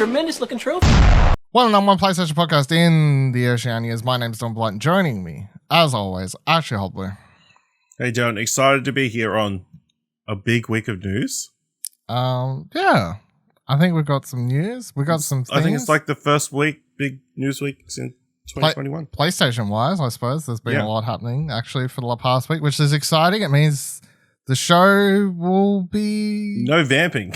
tremendous looking trophy. Well, number one PlayStation podcast in the Oceanias. My name's Don Blight, and joining me, as always, Ashley Hobler. Hey, John. Excited to be here on a big week of news. Yeah. I think we've got some news. We got some things. I think it's like the first big news week since 2021. PlayStation-wise, I suppose, there's been a lot happening, actually, for the past week, which is exciting. It means the show will be... No vamping.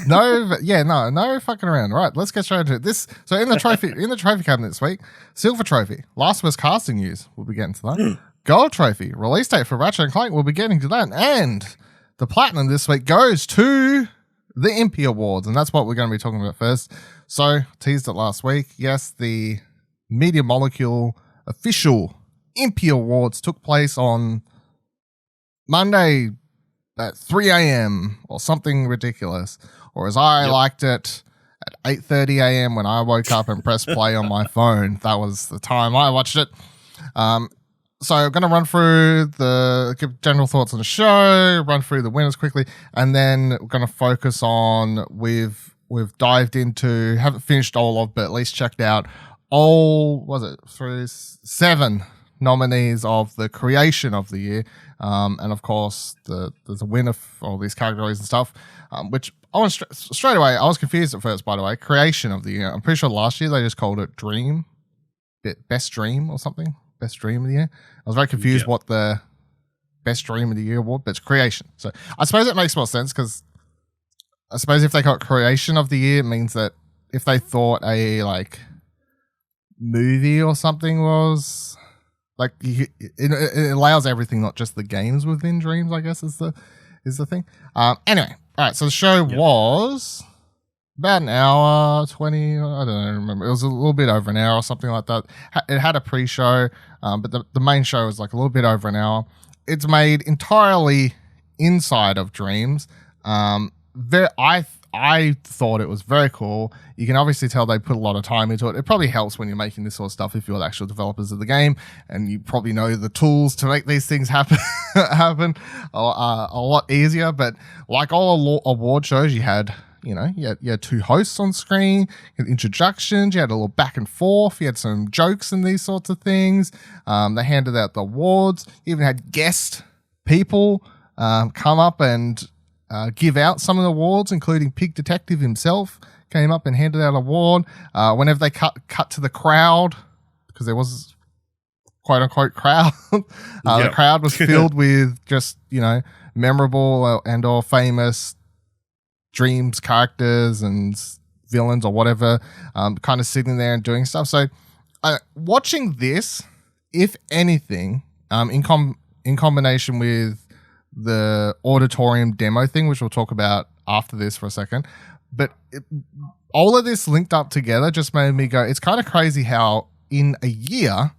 No fucking around. Right, let's get straight into it. So in the trophy cabinet this week, Silver Trophy, Last of Us casting news, we'll be getting to that. Gold Trophy, release date for Ratchet Clank, we'll be getting to that. And the Platinum this week goes to the Impy Awards, and that's what we're going to be talking about first. So, teased it last week. Yes, the Media Molecule official Impy Awards took place on Monday at 3 a.m. or something ridiculous, or as I liked it, at 8:30 a.m. when I woke up and pressed play on my phone. That was the time I watched it. So I'm going to run through give general thoughts on the show, run through the winners quickly, and then we're going to focus on, we've dived into, haven't finished all of, but at least checked out through 7 nominees of the creation of the year. And of course, there's a winner for all these categories and stuff, which I want straight away. I was confused at first, by the way. Creation of the year. I'm pretty sure last year they just called it Best Dream or something. Best Dream of the Year. I was very confused what the Best Dream of the Year award, but it's creation. So I suppose it makes more sense, because I suppose if they got creation of the year, it means that if they thought a movie or something was it allows everything, not just the games within dreams, I guess is the thing. Anyway, all right. So the show was about an hour, 20, I don't remember. It was a little bit over an hour or something like that. It had a pre-show, but the main show was like a little bit over an hour. It's made entirely inside of dreams. I thought it was very cool. You can obviously tell they put a lot of time into it. It probably helps when you're making this sort of stuff if you're the actual developers of the game, and you probably know the tools to make these things happen a lot easier. But like all award shows, you had 2 hosts on screen, you had introductions, you had a little back and forth, you had some jokes and these sorts of things. They handed out the awards. You even had guest people come up and give out some of the awards, including Pig Detective himself came up and handed out an award. Whenever they cut to the crowd, because there was quote unquote crowd, the crowd was filled with just, memorable and or famous dreams characters and villains or whatever, kind of sitting there and doing stuff. So watching this, if anything, in combination with the auditorium demo thing, which we'll talk about after this for a second, but all of this linked up together just made me go, it's kind of crazy how in a year,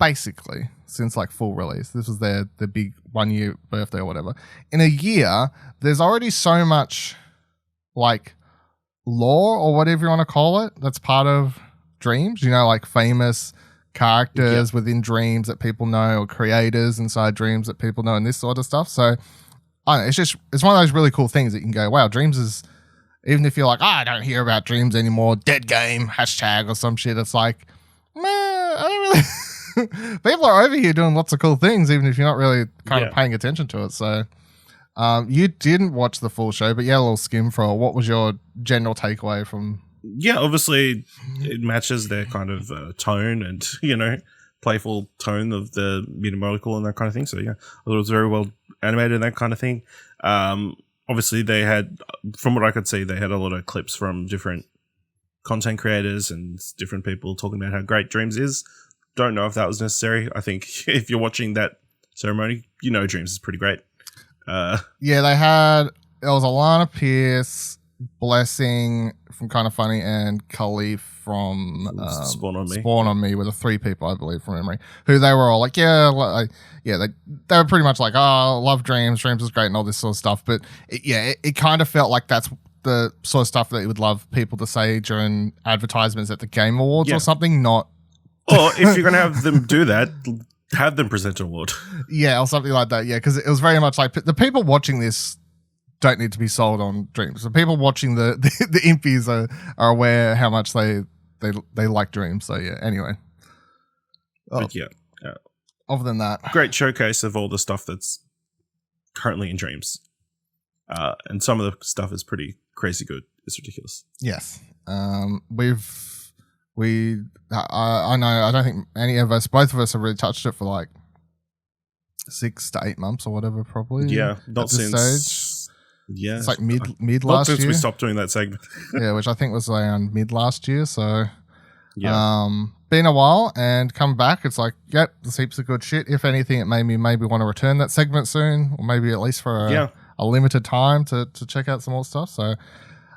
basically, since full release, this was the big 1 year birthday or whatever, in a year, there's already so much lore or whatever you want to call it that's part of dreams, famous characters within dreams that people know, or creators inside dreams that people know, and this sort of stuff. So I don't know, it's one of those really cool things that you can go, wow, dreams is, even if you're I don't hear about dreams anymore, dead game, hashtag or some shit, it's I don't really people are over here doing lots of cool things, even if you're not really kind of paying attention to it. So you didn't watch the full show, but you had a little skim for it. What was your general takeaway from? Yeah, obviously it matches their kind of tone and, playful tone of the Media Molecule and that kind of thing. So, yeah, I thought it was very well animated and that kind of thing. Obviously, they had, from what I could see, they had a lot of clips from different content creators and different people talking about how great Dreams is. Don't know if that was necessary. I think if you're watching that ceremony, Dreams is pretty great. There was Alana Pierce, Blessing from Kind of Funny, and Khalif from Spawn on Me were the 3 people, I believe, from memory, who they were all they were pretty much oh, love Dreams is great and all this sort of stuff. But it kind of felt like that's the sort of stuff that you would love people to say during advertisements at the Game Awards or something, not... Or if you're going to have them do that, have them present an award. Yeah, or something like that, because it was very much the people watching this don't need to be sold on Dreams. So people watching the Impies are aware how much they like Dreams. So yeah. Anyway. But yeah. Other than that, great showcase of all the stuff that's currently in Dreams. And some of the stuff is pretty crazy good. It's ridiculous. Yes. I know, I don't think both of us have really touched it for like 6 to 8 months or whatever, probably. Yeah. Not since stage. Yeah. It's like mid not last year. since we stopped doing that segment. Yeah, which I think was around mid last year. So yeah. Been a while and come back. It's like, yep, there's heaps of good shit. If anything, it made me maybe want to return that segment soon, or maybe at least for a limited time to check out some more stuff. So,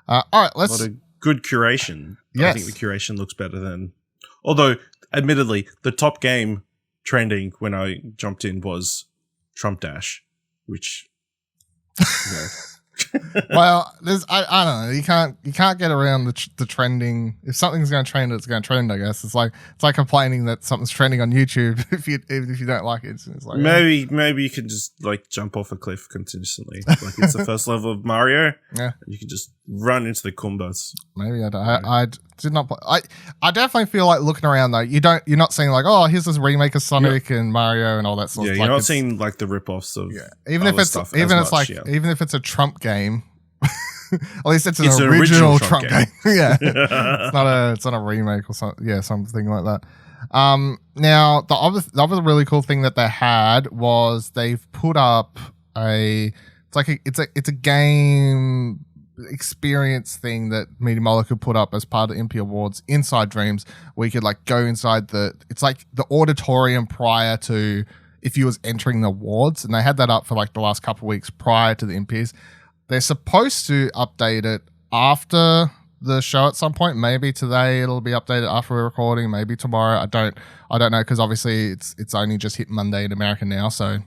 all right, let's. What a good curation. Yes. I think the curation looks better than. Although, admittedly, the top game trending when I jumped in was Trump Dash, which. Well, I don't know. You can't get around the trending. If something's going to trend, it's going to trend. I guess it's like complaining that something's trending on YouTube even if you don't like it. It's like maybe you can just like jump off a cliff continuously. Like it's the first level of Mario. Yeah, you can just run into the Kumbas. Maybe I did not. I definitely feel like looking around though. You're not seeing like, oh, here's this remake of Sonic and Mario and all that sort of stuff. Yeah, you're not seeing like the rip-offs of even if it's a Trump game. At least it's an original Trump game. Yeah, it's not a remake or something. Yeah, something like that. Now the other really cool thing that they had was they've put up it's a game experience thing that Media Molecule put up as part of the Impy Awards inside Dreams, where you could like go inside it's like the auditorium prior to if you was entering the awards, and they had that up for like the last couple of weeks prior to the Impies. They're supposed to update it after the show at some point. Maybe today it'll be updated after we're recording. Maybe tomorrow. I don't know, because obviously it's only just hit Monday in America now. So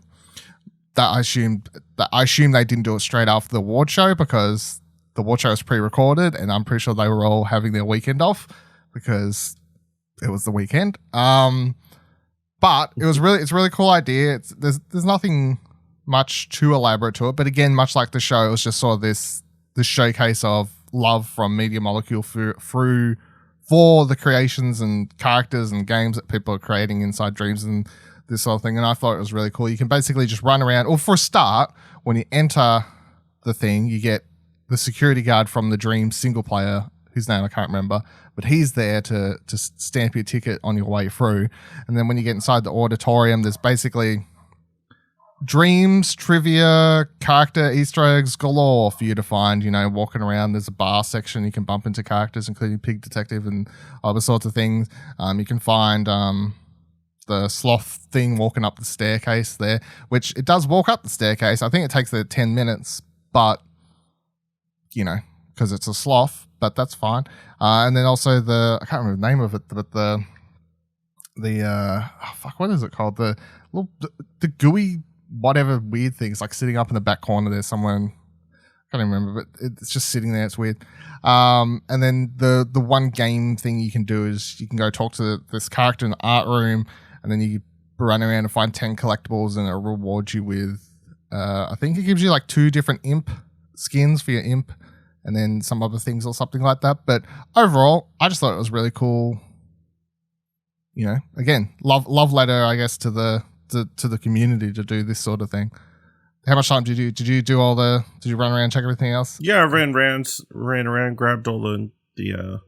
I assume they didn't do it straight after the award show, because the award show was pre-recorded, and I'm pretty sure they were all having their weekend off because it was the weekend. But it's a really cool idea. There's nothing much too elaborate to it, but again, much like the show, it was just sort of this showcase of love from Media Molecule for the creations and characters and games that people are creating inside Dreams and this sort of thing. And I thought it was really cool. You can basically just run around, or for a start, when you enter the thing, you get the security guard from the Dreams single player, whose name I can't remember, but he's there to stamp your ticket on your way through. And then when you get inside the auditorium, there's basically Dreams, trivia, character Easter eggs galore for you to find, walking around. There's a bar section. You can bump into characters, including Pig Detective and other sorts of things. You can find the sloth thing walking up the staircase there, which it does walk up the staircase. I think it takes 10 minutes, but, because it's a sloth, but that's fine. And then also I can't remember the name of it, but what is it called? The gooey whatever weird things, like sitting up in the back corner there somewhere. I can't even remember, but it's just sitting there. It's weird. And then the one game thing you can do is you can go talk to this character in the art room, and then you run around and find 10 collectibles, and it'll reward you with, I think it gives you like 2 different imp skins for your imp, and then some other things or something like that. But overall, I just thought it was really cool. Again, love letter, I guess, to the community to do this sort of thing. How much time did you did you run around and check everything else? Yeah, I ran around, grabbed all the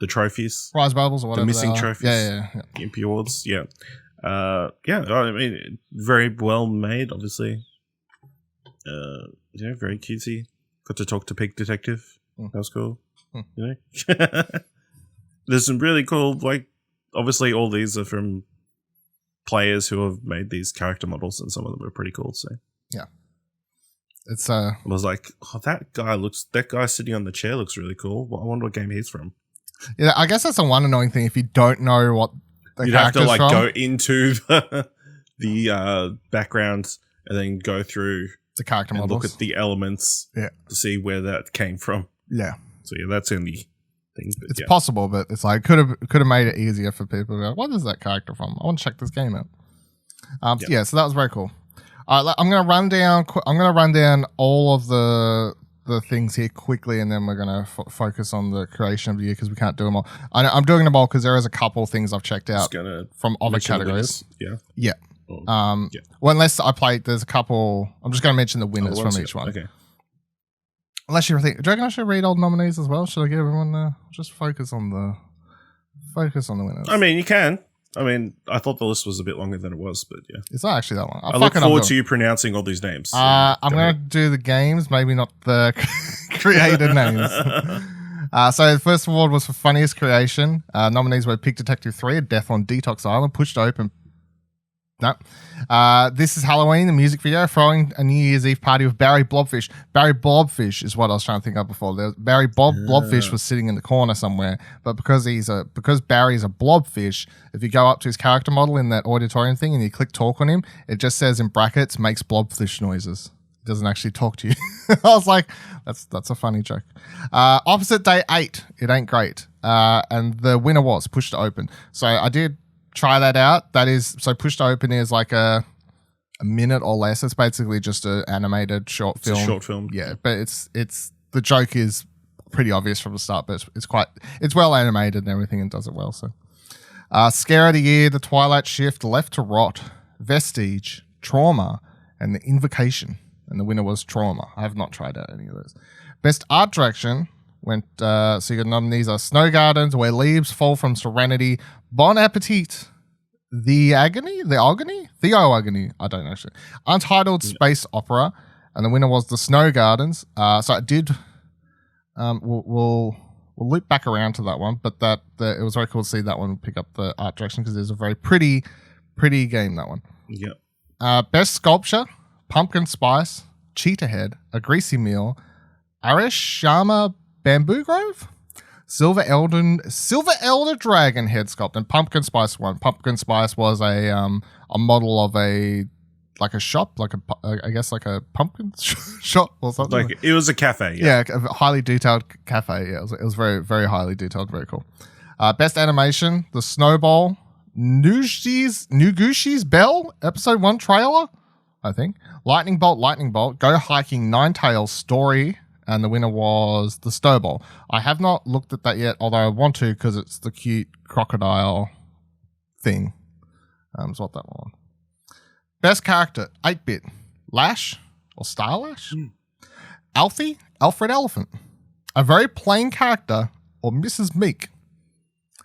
trophies, prize bubbles or whatever, the missing trophies. Yeah. Impy Awards. Yeah. I mean, very well made, obviously. Very cutesy. Got to talk to Pig Detective. That was cool. There's some really cool, like, obviously all these are from players who have made these character models, and some of them are pretty cool. So yeah, it's I was like, that guy sitting on the chair looks really cool. I wonder what game he's from. Yeah, I guess that's the one annoying thing. If you don't know what the you'd have to like from, go into the background and then go through the character and models, look at the elements, to see where that came from. Yeah. So yeah, that's in the. It's possible, but it's like could have made it easier for people to go, what is that character from? I want to check this game out. So that was very cool. I'm gonna run down. I'm gonna run down all of the things here quickly, and then we're gonna focus on the creation of the year because we can't do them all. I'm doing them all because there is a couple of things I've checked out from other categories. Yeah. Well, unless I play, there's a couple. I'm just gonna mention the winners from each one. Okay. Unless you think, do you reckon I should read all the nominees as well? Should I give everyone just focus on the winners? I mean, you can. I mean, I thought the list was a bit longer than it was, but yeah. It's not actually that one. I look forward to you pronouncing all these names. I'm going to do the games, maybe not the creator names. So the first award was for funniest creation. Nominees were Pig Detective 3, A Death on Detox Island, Pushed Open. No. This is Halloween, the music video, throwing a New Year's Eve party with Barry Blobfish. Barry Blobfish is what I was trying to think of before. Barry Blobfish was sitting in the corner somewhere, but because Barry's a blobfish, if you go up to his character model in that auditorium thing and you click talk on him, it just says in brackets, makes blobfish noises. It doesn't actually talk to you. I was like, that's a funny joke. Opposite Day 8, It Ain't Great. And the winner was Pushed Open. So I did try that out. That is, so Pushed Open is like a minute or less. It's basically just an animated short film. It's a short film. Yeah, but it's the joke is pretty obvious from the start, but it's well animated and everything and does it well. So Scare of the Year, The Twilight Shift, Left to Rot, Vestige, Trauma, and The Invocation. And the winner was Trauma. I have not tried out any of those. Best Art Direction went, so you got nominees are Snowgardens, Where Leaves Fall from Serenity, Bon Appetit, The Agony, I don't know. Untitled Space Opera, and the winner was The Snowgardens. So it did, we'll loop back around to that one, but it was very cool to see that one pick up the art direction because it's a very pretty game, that one. Yep. Best Sculpture, Pumpkin Spice, Cheetah Head, A Greasy Meal, Arish Sharma Bamboo Grove, Silver Elder Dragon head sculpt, and Pumpkin Spice won. Pumpkin Spice was a model of a shop, I guess like a pumpkin shop or something. Like it was a cafe. Yeah, a highly detailed cafe. Yeah, it was very, very highly detailed, very cool. Best animation, The Snowball, Nugushi's Bell, episode 1 trailer, I think. Lightning Bolt, Go Hiking, Ninetales story. And the winner was The Snowball. I have not looked at that yet, although I want to because it's the cute crocodile thing. Is what that one. Best character, 8-bit. Lash or Starlash? Alfie, Alfred Elephant. A very plain character or Mrs. Meek.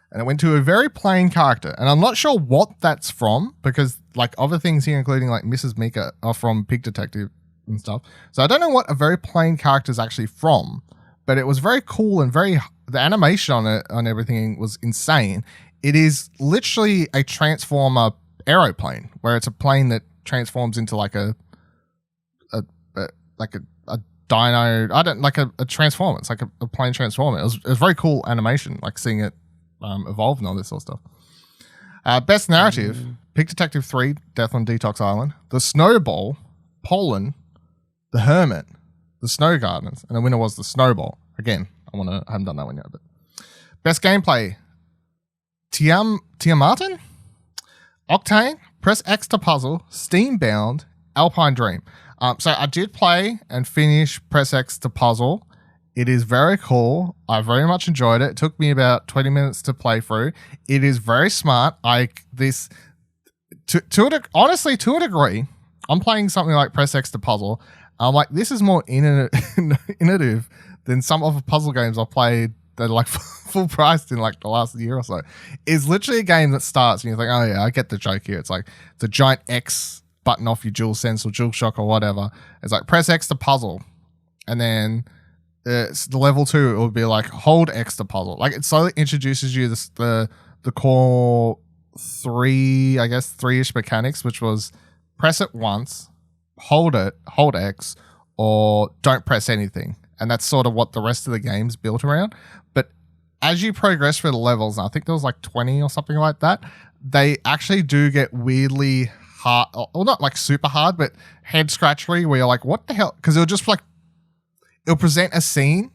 And it went to a very plain character. And I'm not sure what that's from because like other things here, including like Mrs. Meek are from Pig Detective and stuff. So I don't know what a very plain character is actually from, but it was very cool and the animation on it, on everything was insane. It is literally a Transformer aeroplane where it's a plane that transforms into like a dino. A transformer. It's like a plane transformer. It was very cool animation, like seeing it evolve and all this sort of stuff. Best narrative, Pig Detective 3, Death on Detox Island, The Snowball, Poland, The Hermit, The Snowgardens, and the winner was The Snowball. Again, I haven't done that one yet. But best gameplay, Tiamartin, Octane, Press X to Puzzle, Steambound, Alpine Dream. So I did play and finish Press X to Puzzle. It is very cool. I very much enjoyed it. It took me about 20 minutes to play through. It is very smart. Honestly, to a degree, I'm playing something like Press X to Puzzle. I'm like, this is more innovative than some other puzzle games I've played that are like full priced in like the last year or so. It's literally a game that starts and you think, oh yeah, I get the joke here. It's like the giant X button off your DualSense or DualShock or whatever. It's like press X to puzzle. And then the level 2, it would be like hold X to puzzle. Like it slowly introduces you the core 3-ish mechanics, which was press it once, hold X, or don't press anything. And that's sort of what the rest of the game's built around. But as you progress through the levels, and I think there was like 20 or something like that, they actually do get weirdly hard, or not like super hard, but head scratchery where you're like, what the hell? Because it'll present a scene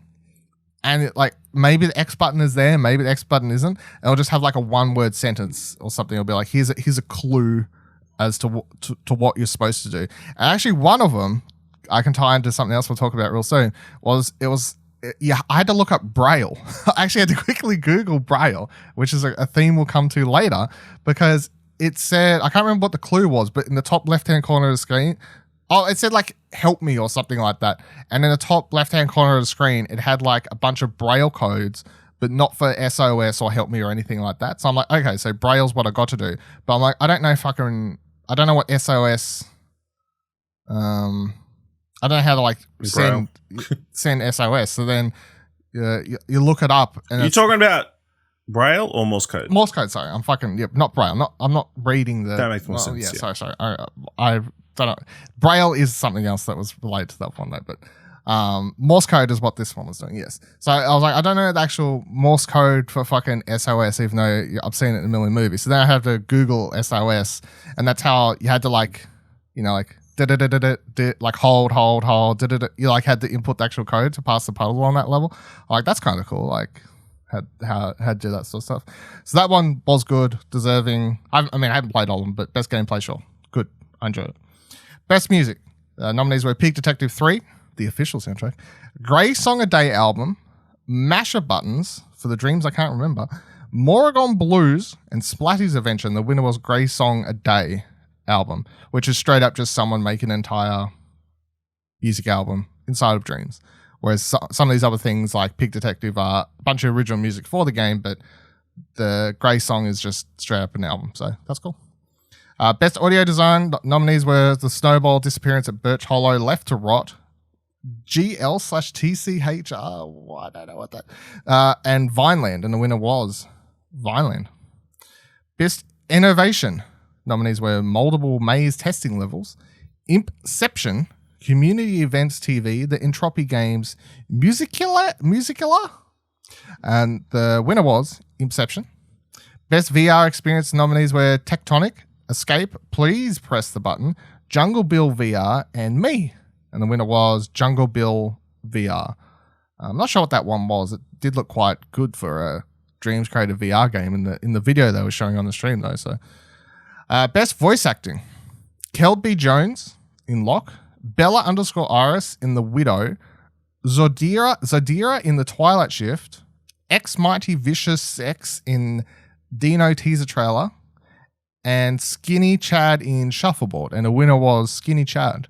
and it, like maybe the X button is there, maybe the X button isn't. And it'll just have like a 1-word sentence or something. It'll be like, here's a clue as to what you're supposed to do. And actually, one of them I can tie into something else we'll talk about real soon. I had to look up Braille. I actually had to quickly Google Braille, which is a theme we'll come to later, because it said, I can't remember what the clue was, but in the top left-hand corner of the screen, it said like, help me or something like that. And in the top left-hand corner of the screen, it had like a bunch of Braille codes, but not for SOS or help me or anything like that. So I'm like, okay, so Braille's what I got to do. But I'm like, I don't know what SOS, I don't know how to like send SOS. So then you look it up. And you're talking about Braille or Morse code? Morse code, sorry. Not Braille. I'm not reading the... That makes more sense. Yeah, sorry. I don't know. Braille is something else that was related to that one though, but Morse code is what this one was doing, yes. So I was like, I don't know the actual Morse code for fucking SOS, even though I've seen it in a million movies. So then I had to Google SOS, and that's how you had to like like hold, you like had to input the actual code to pass the puzzle on that level. Like that's kind of cool. Like how to do that sort of stuff. So that one was good, deserving. I haven't played all of them, but best gameplay, sure, good. I enjoyed it. Best music nominees were Peak Detective 3, the official soundtrack, Grey Song a Day album, Masher Buttons for the Dreams I Can't Remember, Morrigan Blues, and Splatty's Adventure. And the winner was Grey Song a Day album, which is straight up just someone making an entire music album inside of Dreams. Whereas some of these other things like Pig Detective are a bunch of original music for the game, but the Grey Song is just straight up an album. So that's cool. Best audio design nominees were The Snowball Disappearance at Birch Hollow, Left to Rot, GL/TCHR, I don't know what that, and Vineland, and the winner was Vineland. Best innovation nominees were Moldable Maze Testing Levels, Impception, Community Events TV, The Entropy Games, Musicula, and the winner was Impception. Best VR experience nominees were Tectonic, Escape, Please Press the Button, Jungle Bill VR, and Me. And the winner was Jungle Bill VR. I'm not sure what that one was. It did look quite good for a Dreams created VR game in the video they were showing on the stream though. So, best voice acting: Kelby Jones in Locke, Bella_Iris in The Widow, Zodira in The Twilight Shift, X Mighty Vicious X in Dino teaser trailer, and Skinny Chad in Shuffleboard. And the winner was Skinny Chad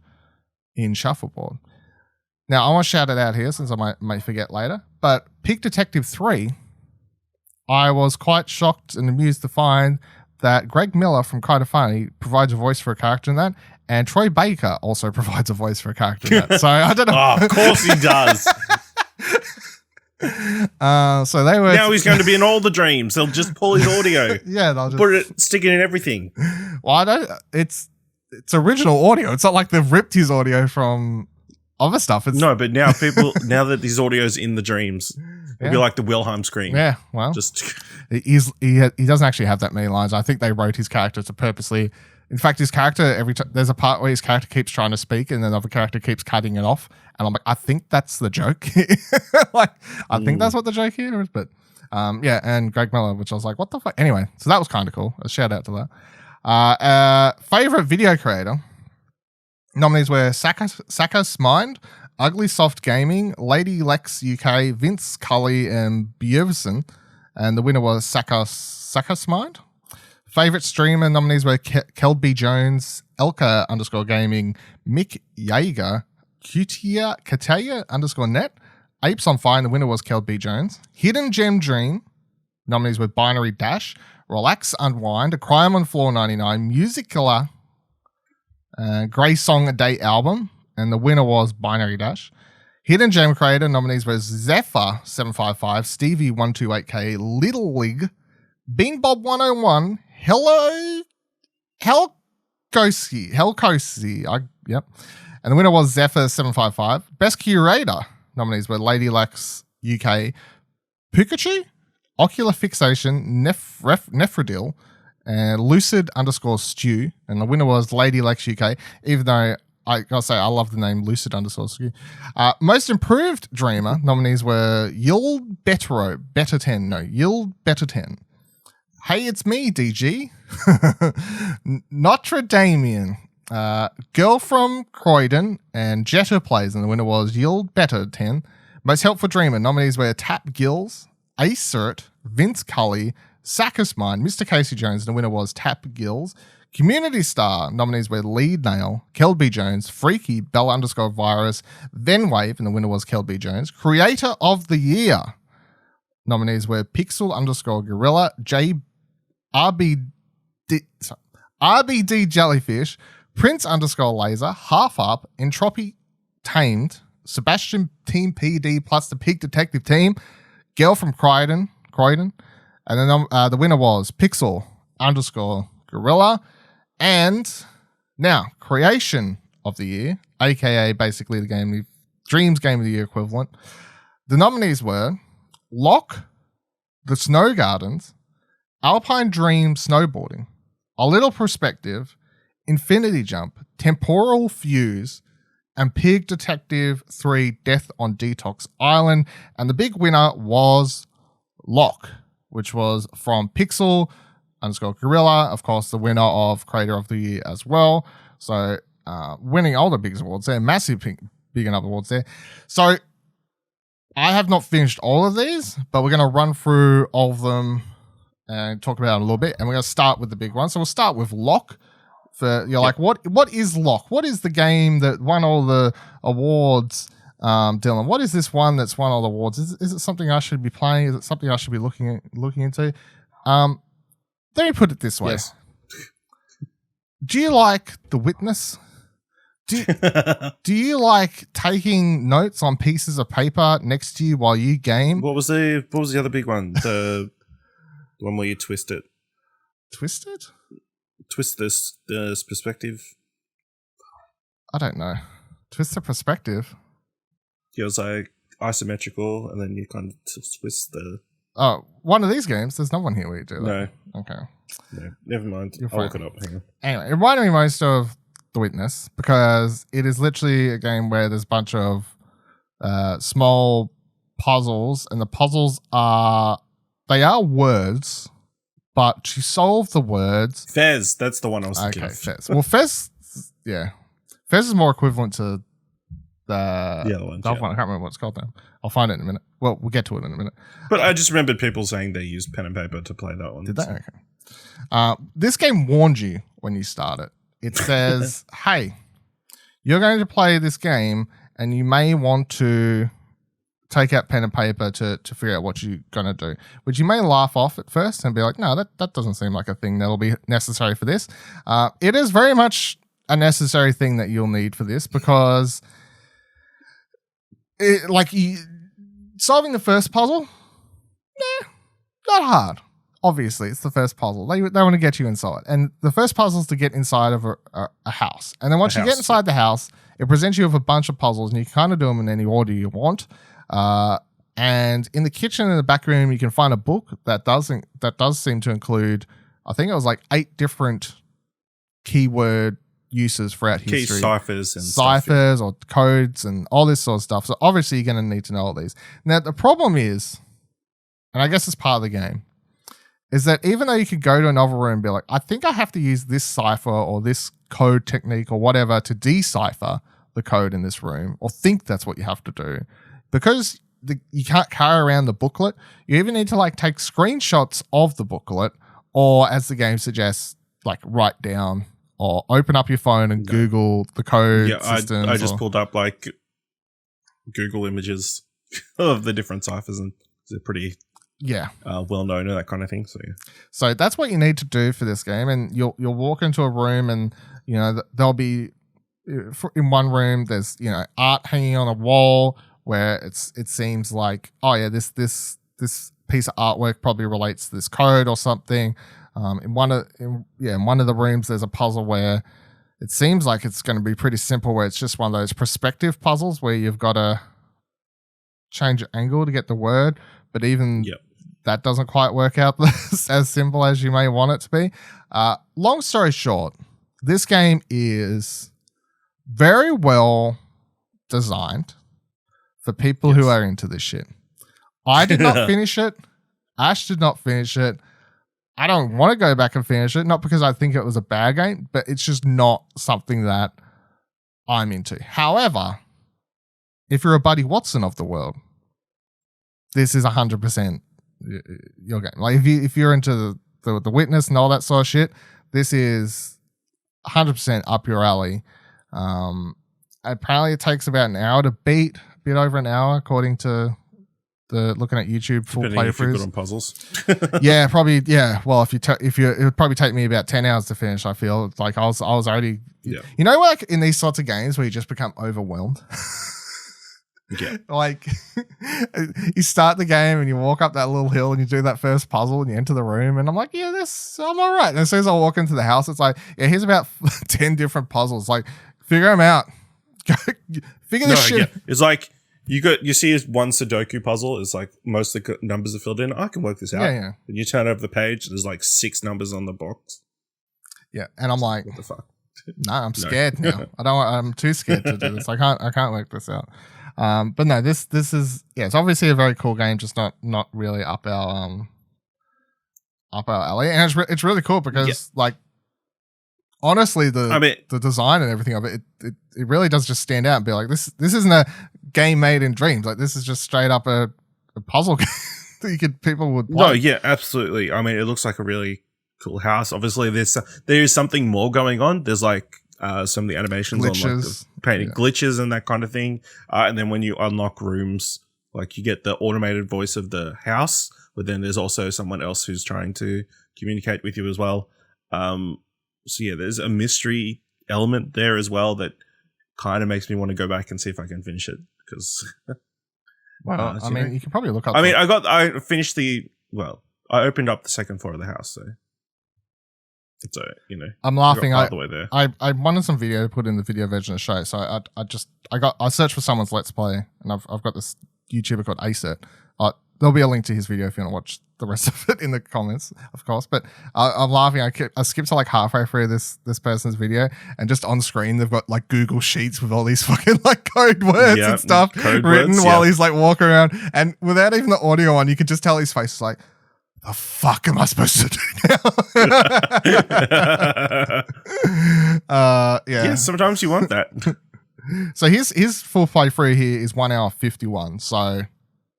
in Shuffleboard. Now, I want to shout it out here since I might forget later, but Pig Detective 3, I was quite shocked and amused to find that Greg Miller from Kinda Funny provides a voice for a character in that, and Troy Baker also provides a voice for a character in that. So I don't know. Oh, of course he does. So they were. Now he's going to be in all the Dreams. They'll just pull his audio. Yeah, they'll just stick it in everything. Well, I don't. It's original audio. It's not like they've ripped his audio from other stuff. No, but now now that his audio's in the Dreams, it'll be like the Wilhelm scream. Yeah, well, he doesn't actually have that many lines. I think they wrote his character to purposely. In fact, his character every time there's a part where his character keeps trying to speak, and then another character keeps cutting it off, and I'm like, I think that's the joke. I think that's what the joke here is. But yeah, and Greg Miller, which I was like, what the fuck? Anyway, so that was kind of cool. A shout out to that. Favorite video creator nominees were Sakas Mind, Ugly Soft Gaming, Lady Lex UK, Vince Cully, and Björvsen, and the winner was Sakas Mind. Favorite streamer nominees were Kelby Jones, Elka_Gaming, Mick Yeager, Katia_net, Apes on Fire, and the winner was Kelby Jones. Hidden Gem Dream nominees were Binary Dash, Relax Unwind, A Crime on Floor 99, Musicula, Grey Song a Day album, and the winner was Binary Dash. Hidden Gem Creator nominees were Zephyr755, Stevie128K, Little League, Beanbob 101, Helkosi. Yep. And the winner was Zephyr755. Best Curator nominees were Lady Lex UK, Pikachu, Ocular Fixation, Nephrodil, and Lucid_Stew. And the winner was Lady Lex UK, even though I gotta say, I love the name Lucid_Stew. Most Improved Dreamer nominees were Yield Better 10. Hey, it's me, DG. Notre Damian. Girl from Croydon and Jetta plays, and the winner was Yield Better 10. Most Helpful Dreamer nominees were Tap Gills, Ace Cert, Vince Cully, Sackus Mine, Mr. Casey Jones, and the winner was Tap Gills. Community Star nominees were Lead Nail, Kelby Jones, Freaky, Bell_Virus, Then Wave, and the winner was Kelby Jones. Creator of the Year nominees were Pixel_Gorilla, RbdJellyfish, Prince_Laser, HalfUp, Entropy Tamed, Sebastian Team PD plus the Peak Detective Team, Girl from Croydon, and then the winner was Pixel_Gorilla, and now Creation of the Year, aka basically the Dreams Game of the Year equivalent. The nominees were Lock, The Snowgardens, Alpine Dream Snowboarding, A Little Perspective, Infinity Jump, Temporal Fuse, and Pig Detective 3 Death on Detox Island. And the big winner was Lock, which was from Pixel_Gorilla, of course, the winner of Creator of the Year as well. So winning all the big awards there, massive big enough awards there. So I have not finished all of these, but we're going to run through all of them and talk about it a little bit. And we're going to start with the big one. So we'll start with Lock. Like, what is Lock? What is the game that won all the awards, Dylan? What is this one that's won all the awards? Is it something I should be playing? Is it something I should be looking into? Let me put it this way. Yes. Do you like The Witness? Do you like taking notes on pieces of paper next to you while you game? What was the other big one? The one where you twist it. Twisted? Twist this perspective. I don't know. Twist the perspective. Yeah, it was like isometrical, and then you kind of twist the. Oh, one of these games. There's no one here where you do that. No. Okay. No, never mind. I'll look it up. Hang on. Anyway, it reminded me most of The Witness because it is literally a game where there's a bunch of small puzzles, and the puzzles are words. But to solve the words... Fez, that's the one I was thinking of. Fez. Well, Fez, yeah. Fez is more equivalent to the other one. I can't remember what it's called now. I'll find it in a minute. Well, we'll get to it in a minute. But I just remembered people saying they used pen and paper to play that one. Did they? Okay. This game warned you when you start it. It says, hey, you're going to play this game and you may want to take out pen and paper to figure out what you're going to do, which you may laugh off at first and be like, no, that doesn't seem like a thing that'll be necessary for this. It is very much a necessary thing that you'll need for this because solving the first puzzle, not hard. Obviously, it's the first puzzle. They want to get you inside. And the first puzzle is to get inside of a house. And then once you get inside the house, it presents you with a bunch of puzzles and you can kind of do them in any order you want. And in the kitchen in the back room, you can find a book that does seem to include, I think it was like 8 different keyword uses throughout history. Key ciphers and ciphers or codes and all this sort of stuff. So obviously you're going to need to know all these. Now the problem is, and I guess it's part of the game, is that even though you could go to another room and be like, I think I have to use this cipher or this code technique or whatever to decipher the code in this room, or think that's what you have to do, because you can't carry around the booklet, you even need to like take screenshots of the booklet, or as the game suggests, like write down or open up your phone and Google the code systems. I just pulled up like Google images of the different ciphers and they're pretty well known and that kind of thing. So that's what you need to do for this game. And you'll walk into a room and there'll be in one room there's art hanging on a wall where it seems like, oh yeah, this piece of artwork probably relates to this code or something. In one of the rooms there's a puzzle where it seems like it's going to be pretty simple, where it's just one of those perspective puzzles where you've got to change your angle to get the word, but even that doesn't quite work out as simple as you may want it to be. Long story short, this game is very well designed for people who are into this shit. I did not finish it. Ash did not finish it. I don't want to go back and finish it, not because I think it was a bad game, but it's just not something that I'm into. However, if you're a Buddy Watson of the world, this is 100% your game. Like if you're into the Witness and all that sort of shit, this is 100% up your alley. Apparently it takes about an hour to beat, a bit over an hour, according to looking at YouTube full playthroughs. If you're good on puzzles. Yeah, probably. Yeah. Well, if you, it would probably take me about 10 hours to finish. I feel like I was already, Yeah. You know, like in these sorts of games where you just become overwhelmed. Yeah. Like you start the game and you walk up that little hill and you do that first puzzle and you enter the room and I'm like, yeah, I'm all right. And as soon as I walk into the house, it's like, yeah, here's about 10 different puzzles. Like, figure them out. Figure this shit. Yeah. It's like you see one Sudoku puzzle. It's like most of the numbers are filled in. I can work this out. Yeah. And you turn over the page. There's like 6 numbers on the box. Yeah, and I'm like, what the fuck? No, I'm scared now. I'm too scared to do this. I can't work this out. But no, this is it's obviously a very cool game, just not really up our alley, and it's really cool because like honestly the design and everything of it really does just stand out and be like this isn't a game made in dreams. Like this is just straight up a puzzle game that people would play. No, yeah, absolutely. I mean, it looks like a really cool house. Obviously, there is something more going on. There's like some of the animations glitches. on like the painting glitches and that kind of thing. And then when you unlock rooms, like you get the automated voice of the house, but then there's also someone else who's trying to communicate with you as well. So yeah, there's a mystery element there as well that kind of makes me want to go back and see if I can finish it because. Well, I mean, you can probably look up. I finished I opened up the second floor of the house, so. It's I'm laughing. Part of the way there. I wanted some video to put in the video version of the show, so I searched for someone's Let's Play, and I've got this YouTuber called Acert. There'll be a link to his video if you want to watch the rest of it in the comments, of course. But I'm laughing. I skipped to like halfway through this person's video, and just on screen they've got like Google Sheets with all these fucking like code words and stuff written while he's like walking around, and without even the audio on, you could just tell his face is like, the fuck am I supposed to do now? Yeah, sometimes you want that. So his full playthrough here is 1 hour 51. So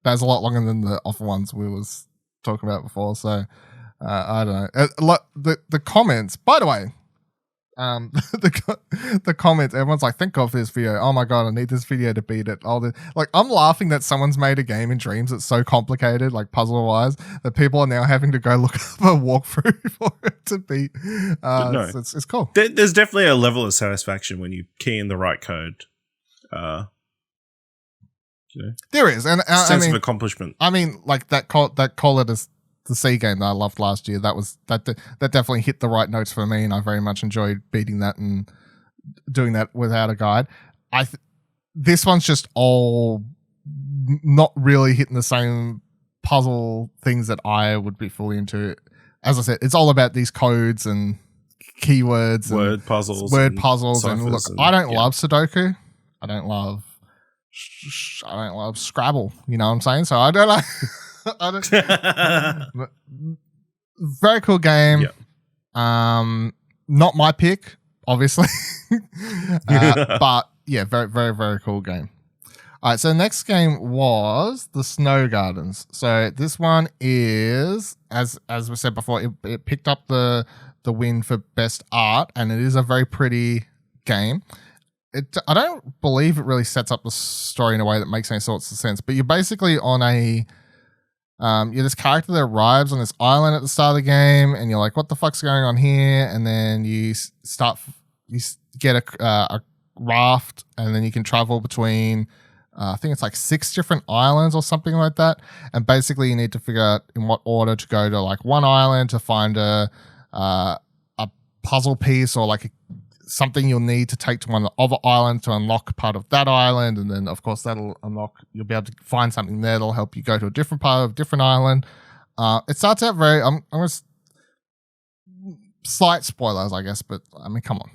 that's a lot longer than the offer ones we was talking about before. So I don't know. The comments, by the way, the comments, everyone's like, thank God for this video. Oh my God, I need this video to beat it. I'm laughing that someone's made a game in Dreams that's so complicated, like puzzle wise, that people are now having to go look up a walkthrough for it to beat. No, it's cool. There's definitely a level of satisfaction when you key in the right code. There is, and sense of accomplishment. I mean, like that Call It the C game that I loved last year, that definitely hit the right notes for me, and I very much enjoyed beating that and doing that without a guide. This one's just all not really hitting the same puzzle things that I would be fully into. As I said, it's all about these codes and keywords, word puzzles, and look, I don't love Sudoku. I don't love Scrabble. You know what I'm saying? So I don't like. Very cool game. Yep. Not my pick, obviously. But yeah, very, very, very cool game. All right, so the next game was the Snowgardens. So this one is, as we said before, it picked up the win for best art, and it is a very pretty game. I don't believe it really sets up the story in a way that makes any sorts of sense, but you're basically on you're this character that arrives on this island at the start of the game, and you're like, what the fuck's going on here? And then you get a raft, and then you can travel between, I think it's like 6 different islands or something like that. And basically you need to figure out in what order to go to like one island to find a puzzle piece or like something you'll need to take to one of the other islands to unlock part of that island, and then of course that'll unlock, you'll be able to find something there that'll help you go to a different part of a different island. It starts out very, I'm going to slight spoilers I guess, but I mean, come on.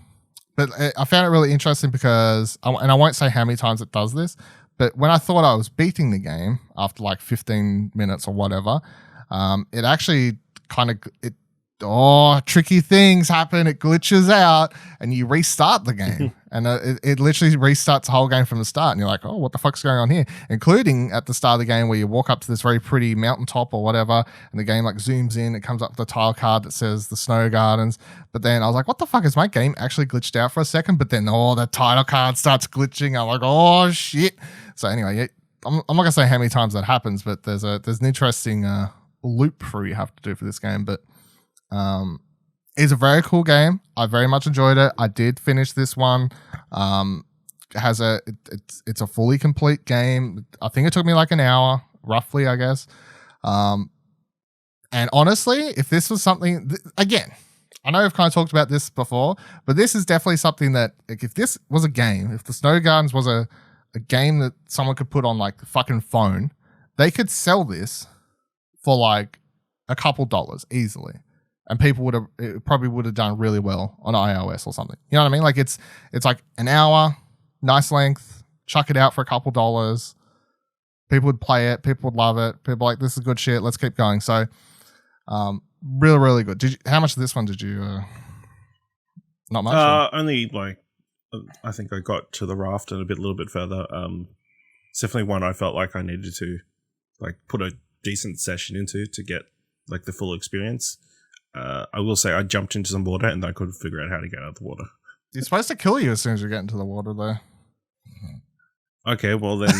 But I found it really interesting because, and I won't say how many times it does this, but when I thought I was beating the game after like 15 minutes or whatever, it actually tricky things happen. It glitches out, and you restart the game, and it literally restarts the whole game from the start. And you're like, oh, what the fuck's going on here? Including at the start of the game where you walk up to this very pretty mountaintop or whatever, and the game like zooms in. It comes up with a tile card that says the Snowgardens. But then I was like, what the fuck, is my game actually glitched out for a second? But then the title card starts glitching. I'm like, oh shit. So anyway, I'm not gonna say how many times that happens, but there's an interesting loop through you have to do for this game. But it's a very cool game. I very much enjoyed it. I did finish this one. It's a fully complete game. I think it took me like an hour, roughly, I guess. And honestly, if this was something, again, I know I've kind of talked about this before, but this is definitely something that, like, if this was a game, if the Snowgardens was a game that someone could put on like the fucking phone, they could sell this for like a couple dollars easily. And people probably would have done really well on iOS or something. You know what I mean? Like it's like an hour, nice length, chuck it out for a couple dollars. People would play it. People would love it. People are like, this is good shit. Let's keep going. So, really, really good. How much of this one did you? Not much. Only like, I think I got to the raft and a little bit further. It's definitely one I felt like I needed to like put a decent session into to get like the full experience. I will say I jumped into some water and I couldn't figure out how to get out of the water. It's supposed to kill you as soon as you get into the water, though. Okay, well then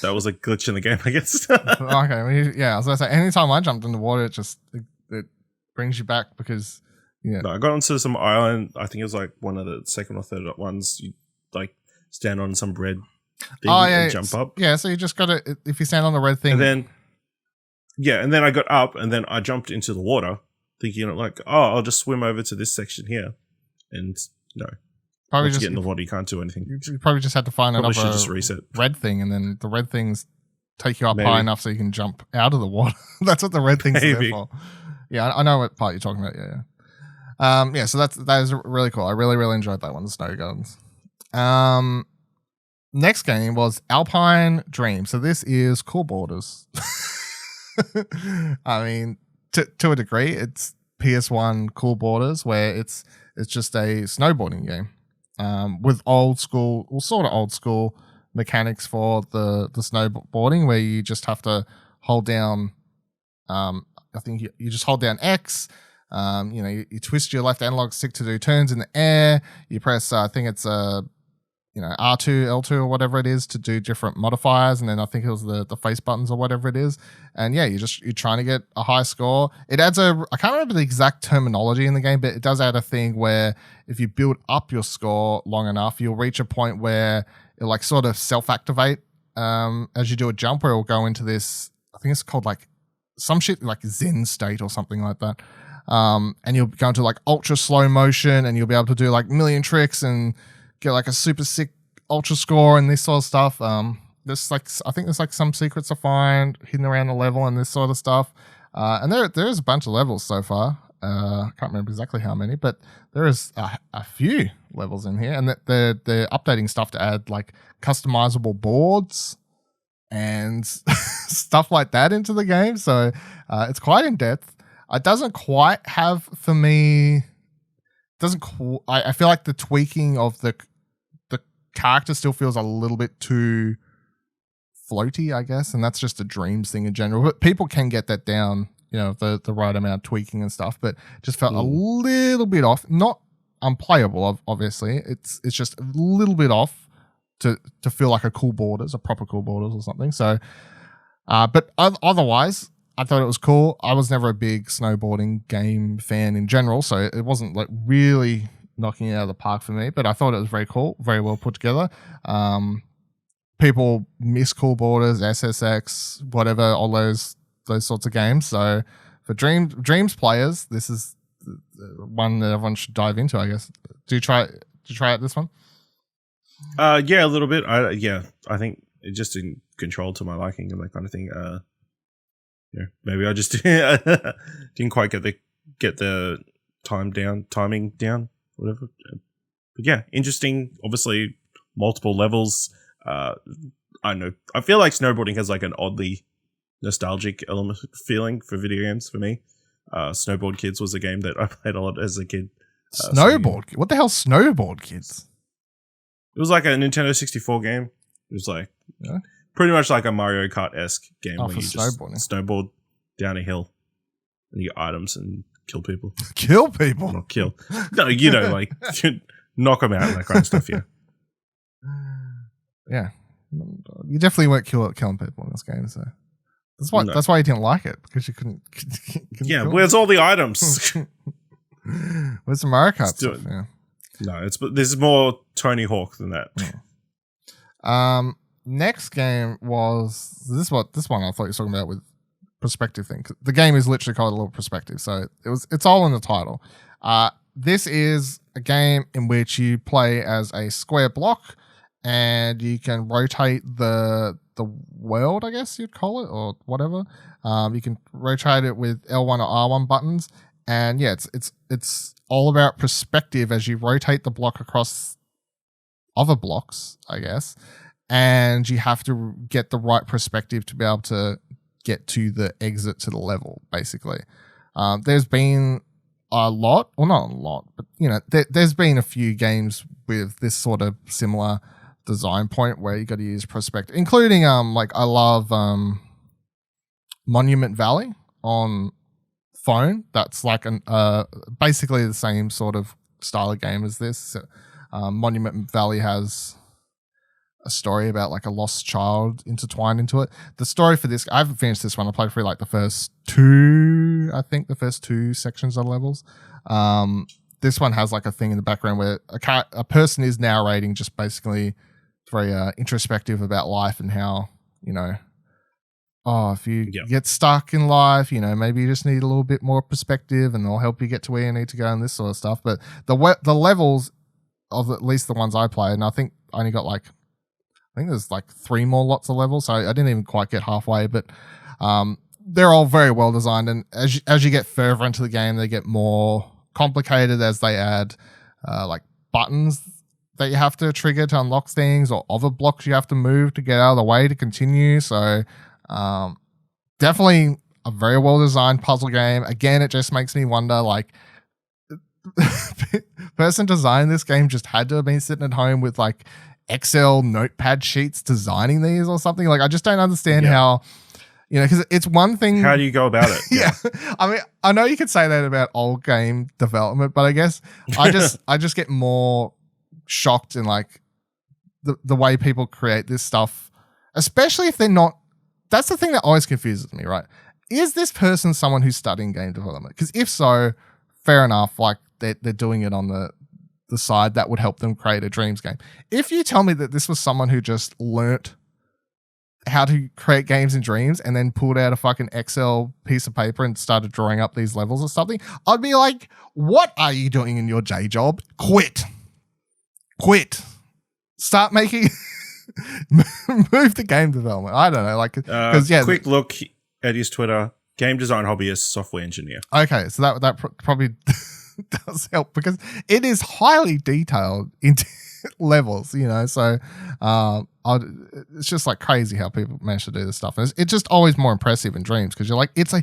that was a glitch in the game, I guess. Okay, well, yeah. I was gonna say, anytime I jumped in the water, it brings you back because No, I got onto some island. I think it was like one of the second or third ones. You like stand on some red thing and jump up. Yeah, so you just gotta, if you stand on the red thing, and then I got up and then I jumped into the water. Thinking like, I'll just swim over to this section here, and no, probably once just you get in the water, you can't do anything. You probably just had to find another just reset. red thing, and then the red things take you up high enough so you can jump out of the water. That's what the red things are there for. Yeah, I know what part you're talking about. Yeah. So that is really cool. I really, really enjoyed that one, the Snowgardens. Next game was Alpine Dream. So this is Cool Borders. I mean, to a degree, it's PS1 Cool Borders, where it's just a snowboarding game with sort of old school mechanics for the snowboarding, where you just have to hold down. I think you just hold down X. You twist your left analog stick to do turns in the air. You press, I think it's R2, L2 or whatever it is to do different modifiers, and then I think it was the face buttons or whatever it is. And yeah, you're trying to get a high score. It adds I can't remember the exact terminology in the game, but it does add a thing where if you build up your score long enough, you'll reach a point where it'll like sort of self-activate as you do a jump, where it'll go into this, I think it's called like some shit like Zen state or something like that. And you'll go into like ultra slow motion, and you'll be able to do like a million tricks and get like a super sick ultra score and this sort of stuff. I think there's like some secrets to find hidden around the level and this sort of stuff. And there is a bunch of levels so far. I can't remember exactly how many, but there is a few levels in here, and they're updating stuff to add like customizable boards and stuff like that into the game. So it's quite in depth. It doesn't quite have, for me, I feel like the tweaking of the character still feels a little bit too floaty, I guess, and that's just a Dreams thing in general. But people can get that down, the right amount of tweaking and stuff, but just felt a little bit off. Not unplayable, obviously. It's just a little bit off to feel like a proper Cool Borders or something. So, but otherwise, I thought it was cool. I was never a big snowboarding game fan in general, so it wasn't like really knocking it out of the park for me, but I thought it was very cool, very well put together. People miss Cool Borders, SSX, whatever, all those sorts of games. So for Dreams players, this is one that everyone should dive into, I guess. Did you try out this one? Yeah, a little bit. I think it just didn't control to my liking and that kind of thing. Maybe I just didn't quite get the timing down, whatever. But yeah, interesting. Obviously, multiple levels. I don't know. I feel like snowboarding has like an oddly nostalgic element feeling for video games for me. Snowboard Kids was a game that I played a lot as a kid. Snowboard? What the hell, Snowboard Kids? It was like a Nintendo 64 game. It was like pretty much like a Mario Kart-esque game where you just snowboard down a hill and you get items and kill people. Kill people? Not kill. No, you know, like knock them out and that kind of stuff, yeah. Yeah. You definitely weren't killing people in this game, so that's why you didn't like it, because you couldn't yeah, where's all the items? Where's the Mario Kart stuff? Yeah. No, there's more Tony Hawk than that. Yeah. Next game was this one I thought you were talking about with perspective thing. The game is literally called a little perspective, so it's all in the title. This is a game in which you play as a square block, and you can rotate the world, I guess you'd call it, or whatever. You can rotate it with L1 or R1 buttons, and yeah, it's all about perspective as you rotate the block across other blocks, I guess, and you have to get the right perspective to be able to get to the exit to the level, basically. There's been a lot, well, not a lot, but you know, there's been a few games with this sort of similar design point where you got to use perspective, including like I love Monument Valley on phone. That's like basically the same sort of style of game as this. So, Monument Valley has a story about like a lost child intertwined into it. The story for this, I haven't finished this one. I played through like the first two sections of levels. This one has like a thing in the background where a person is narrating, just basically very introspective about life and how, you know, if you get stuck in life, you know, maybe you just need a little bit more perspective and they'll help you get to where you need to go and this sort of stuff. But the levels of at least the ones I played, and I think I only got like, I think there's like 3 more lots of levels, so I didn't even quite get halfway, but they're all very well designed, and as you get further into the game, they get more complicated as they add like buttons that you have to trigger to unlock things, or other blocks you have to move to get out of the way to continue. So definitely a very well designed puzzle game. Again, it just makes me wonder, like, person designing this game just had to have been sitting at home with like Excel notepad sheets designing these or something. Like, I just don't understand how, you know, because it's one thing. How do you go about it? Yeah. I mean, I know you could say that about old game development, but I guess I just get more shocked in like the way people create this stuff, especially if they're not. That's the thing that always confuses me, right? Is this person someone who's studying game development? Because if so, fair enough. Like, they're doing it on the side that would help them create a dreams game. If you tell me that this was someone who just learnt how to create games in dreams and then pulled out a fucking Excel piece of paper and started drawing up these levels or something, I'd be like, what are you doing in your day job? Quit. Start making move to game development. I don't know, like, because quick look at his Twitter: game design hobbyist, software engineer. Okay, so that probably does help, because it is highly detailed into levels, you know. So it's just like crazy how people manage to do this stuff, and it's just always more impressive in dreams, because you're like, it's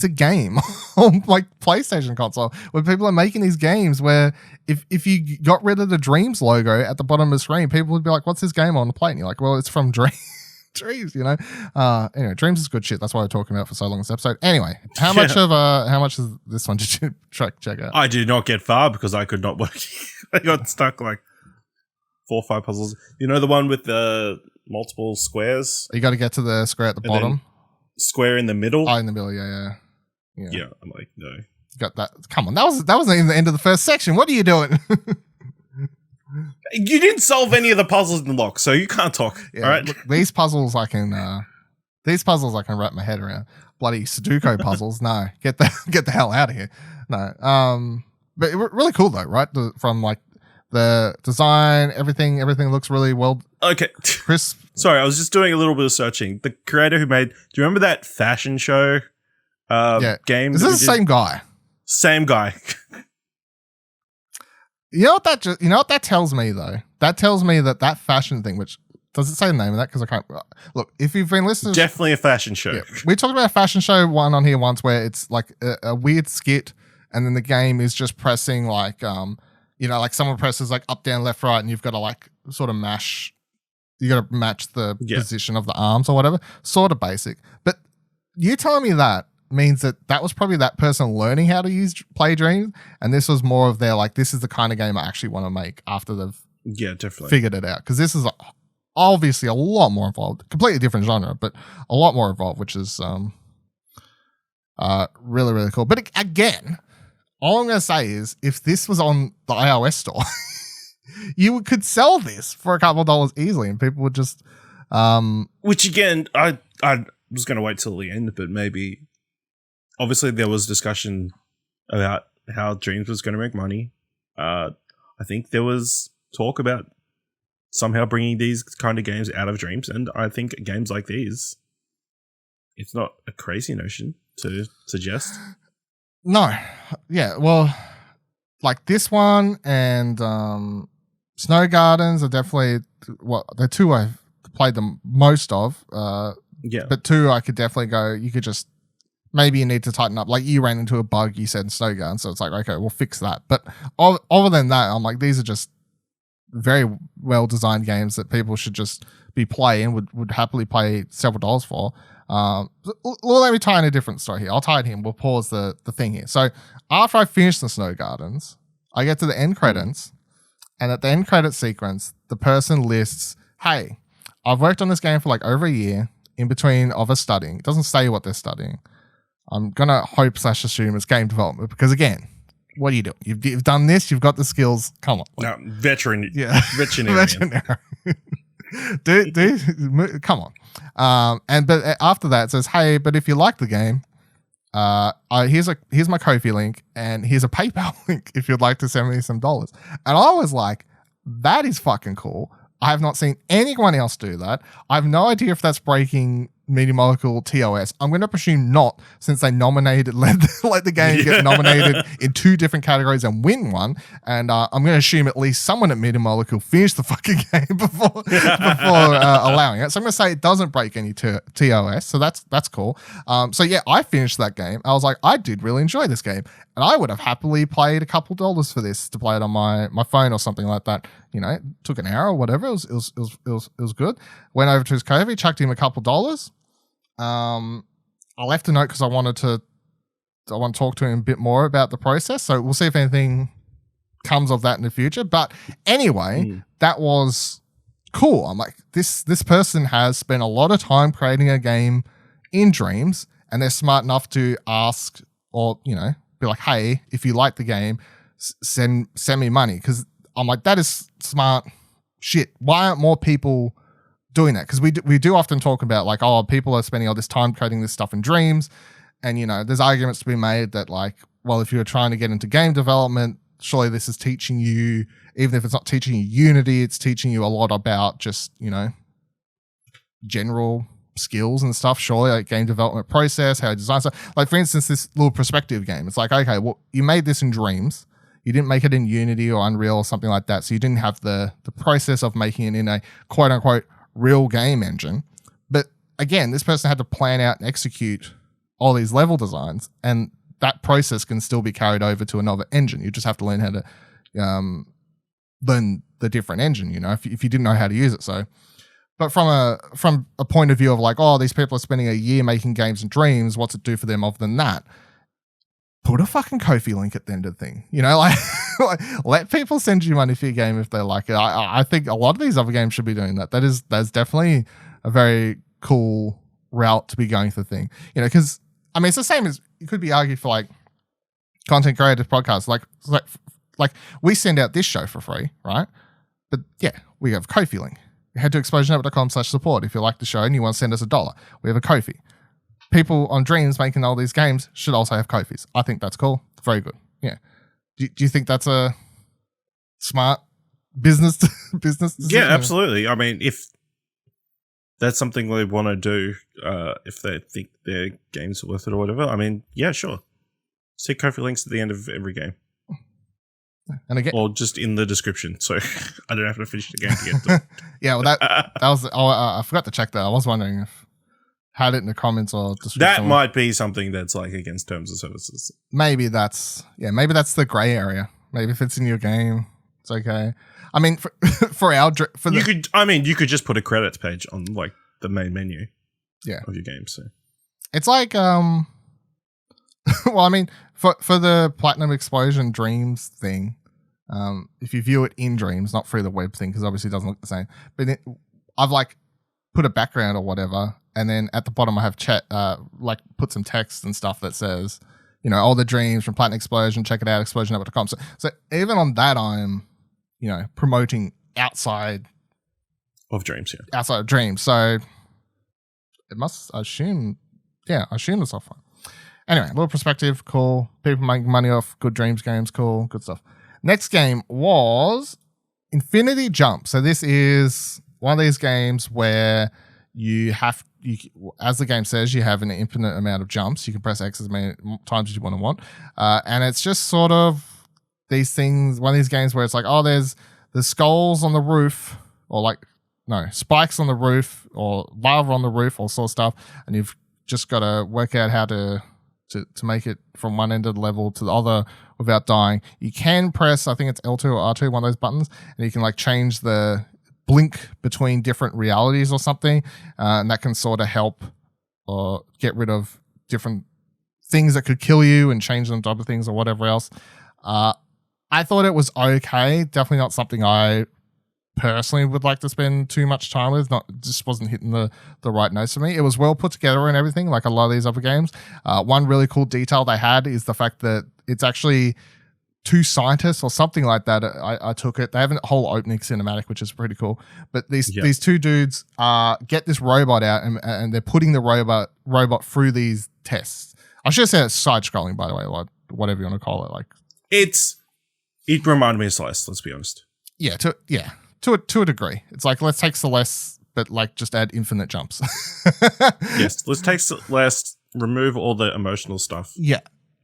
a game on like PlayStation console where people are making these games where if you got rid of the Dreams logo at the bottom of the screen, people would be like, what's this game on the plate? And you're like, well, it's from Dreams, you know. Anyway, Dreams is good shit. That's why we're talking about for so long this episode. Anyway, how much of this one did you check out? I did not get far because I could not work. I got stuck like 4 or 5 puzzles. You know, the one with the multiple squares? You got to get to the square at the bottom. Square in the middle. Oh, in the middle, yeah. I'm like, no. Got that. Come on, that wasn't even the end of the first section. What are you doing? You didn't solve any of the puzzles in the lock, so you can't talk. Yeah, all right. Look, these puzzles I can wrap my head around. Bloody Sudoku puzzles. No, get the hell out of here. No. But really cool though, right? From like the design, everything looks really well. Okay. Crisp. Sorry, I was just doing a little bit of searching. The creator who made, do you remember that fashion show game? Is this the same guy? Same guy. You know what that tells me though? That tells me that fashion thing, which Does it say the name of that? Because I can't look. If you've been listening, Definitely a fashion show. Yeah, we talked about a fashion show one on here once where it's like a weird skit, and then the game is just pressing like like someone presses like up, down, left, right, and you've got to like sort of mash. You got to match the position of the arms or whatever. Sort of basic, but you telling me that means that was probably that person learning how to play Dreams, and this was more of their like, this is the kind of game I actually want to make after they've definitely figured it out, because this is obviously a lot more involved, completely different genre, but a lot more involved, which is really, really cool. But again, all I'm going to say is if this was on the iOS store, you could sell this for a couple of dollars easily, and people would just which again, I was going to wait till the end, but maybe obviously there was discussion about how Dreams was going to make money. I think there was talk about somehow bringing these kind of games out of Dreams, and I think games like these, it's not a crazy notion to suggest. No. Yeah, well, like this one and Snowgardens are definitely the two I've played the most of. But two I could definitely go, you could just, maybe you need to tighten up. Like you ran into a bug, you said in Snowgardens, so it's like, okay, we'll fix that. But other than that, I'm like, these are just very well designed games that people should just be playing, would happily pay several dollars for. Well, let me tie in a different story here. I'll tie it here. We'll pause the thing here. So after I finish the Snowgardens, I get to the end credits, and at the end credit sequence, the person lists, hey, I've worked on this game for like over a year in between of us studying. It doesn't say what they're studying. I'm going to hope/assume it's game development, because again, what are you doing? You've done this. You've got the skills. Come on. No, veteran. Yeah. Veterinarian. Dude, come on. But after that it says, hey, but if you like the game, here's my Ko-fi link, and here's a PayPal link if you'd like to send me some dollars. And I was like, that is fucking cool. I have not seen anyone else do that. I have no idea if that's breaking Media Molecule TOS. I'm going to presume not, since they let the game get nominated in 2 different categories and win one. And I'm going to assume at least someone at Media Molecule finished the fucking game before allowing it. So I'm going to say it doesn't break any TOS. So that's cool. So yeah, I finished that game. I was like, I did really enjoy this game, and I would have happily paid a couple dollars for this to play it on my phone or something like that. You know, it took an hour or whatever. It was good. Went over to his Ko-fi, chucked him a couple dollars. I left a note because I want to talk to him a bit more about the process. So we'll see if anything comes of that in the future. But anyway, that was cool. I'm like, this person has spent a lot of time creating a game in Dreams, and they're smart enough to ask, or be like, hey, if you like the game, send me money. Because I'm like, that is smart shit. Why aren't more people doing that? Because we do often talk about like, oh, people are spending all this time creating this stuff in Dreams, and there's arguments to be made that like, well, if you're trying to get into game development, surely this is teaching you, even if it's not teaching you Unity, it's teaching you a lot about just general skills and stuff. Surely, like game development process, how to design stuff. Like for instance, this little perspective game. It's like, okay, well, you made this in Dreams. You didn't make it in Unity or Unreal or something like that. So you didn't have the process of making it in a quote unquote real game engine. But again, this person had to plan out and execute all these level designs, and that process can still be carried over to another engine. You just have to learn how to learn the different engine, if you didn't know how to use it. So, but from a point of view of like, oh, these people are spending a year making games in Dreams, what's it do for them other than that? Put a fucking Ko-fi link at the end of the thing. Like let people send you money for your game if they like it. I think a lot of these other games should be doing that. That's definitely a very cool route to be going through the thing. Because I mean, it's the same as you could be argued for like content creators podcasts. Like we send out this show for free, right? But yeah, we have a Ko-fi link. Head to exposurenetwork.com/support if you like the show and you want to send us $1. We have a Ko-fi. People on Dreams making all these games should also have Ko-fis. I think that's cool. Very good. Yeah. Do you think that's a smart business decision? Yeah, absolutely. I mean, if that's something they want to do, if they think their game's worth it or whatever, I mean, yeah, sure. See Ko-fi links at the end of every game. And again, or just in the description, so I don't have to finish the game to get to it. yeah, well, that was. Oh, I forgot to check that. I was wondering if had it in the comments or description. That might be something that's like against terms of services. Maybe that's the gray area. Maybe if it's in your game, it's okay. I mean, for you could just put a credits page on like the main menu, of your game. So it's like well, I mean, for the Platinum Explosion Dreams thing, if you view it in Dreams, not through the web thing, because obviously it doesn't look the same. But I've like put a background or whatever, and then at the bottom I have chat, like put some text and stuff that says, all the dreams from Platinum Explosion. Check it out, explosionnetwork.com. So even on that, I'm promoting outside of Dreams, outside of Dreams. So it must, I assume it's offline. Anyway, a little perspective, cool. People making money off good Dreams games, cool, good stuff. Next game was Infinity Jump. So this is one of these games where as the game says, you have an infinite amount of jumps. You can press X as many times as you want. And it's just sort of these things, one of these games where it's like, oh, there's the skulls on the roof, or spikes on the roof, or lava on the roof, all sort of stuff. And you've just got to work out how to make it from one end of the level to the other without dying. You can press, I think it's L2 or R2, one of those buttons, and you can like change the blink between different realities or something, and that can sort of help or get rid of different things that could kill you and change them to other things or whatever else. I thought it was okay. Definitely not something I personally would like to spend too much time with. Just wasn't hitting the right notes for me. It was well put together and everything, like a lot of these other games. One really cool detail they had is the fact that it's actually two scientists or something like that. I took it. They have a whole opening cinematic, which is pretty cool. But these two dudes get this robot out and they're putting the robot through these tests. I should have said it's side scrolling, by the way, or whatever you want to call it. Like it reminded me of Celeste. Let's be honest. To a degree. It's like, let's take Celeste, but like just add infinite jumps. Yes, let's take Celeste, remove all the emotional stuff. Yeah.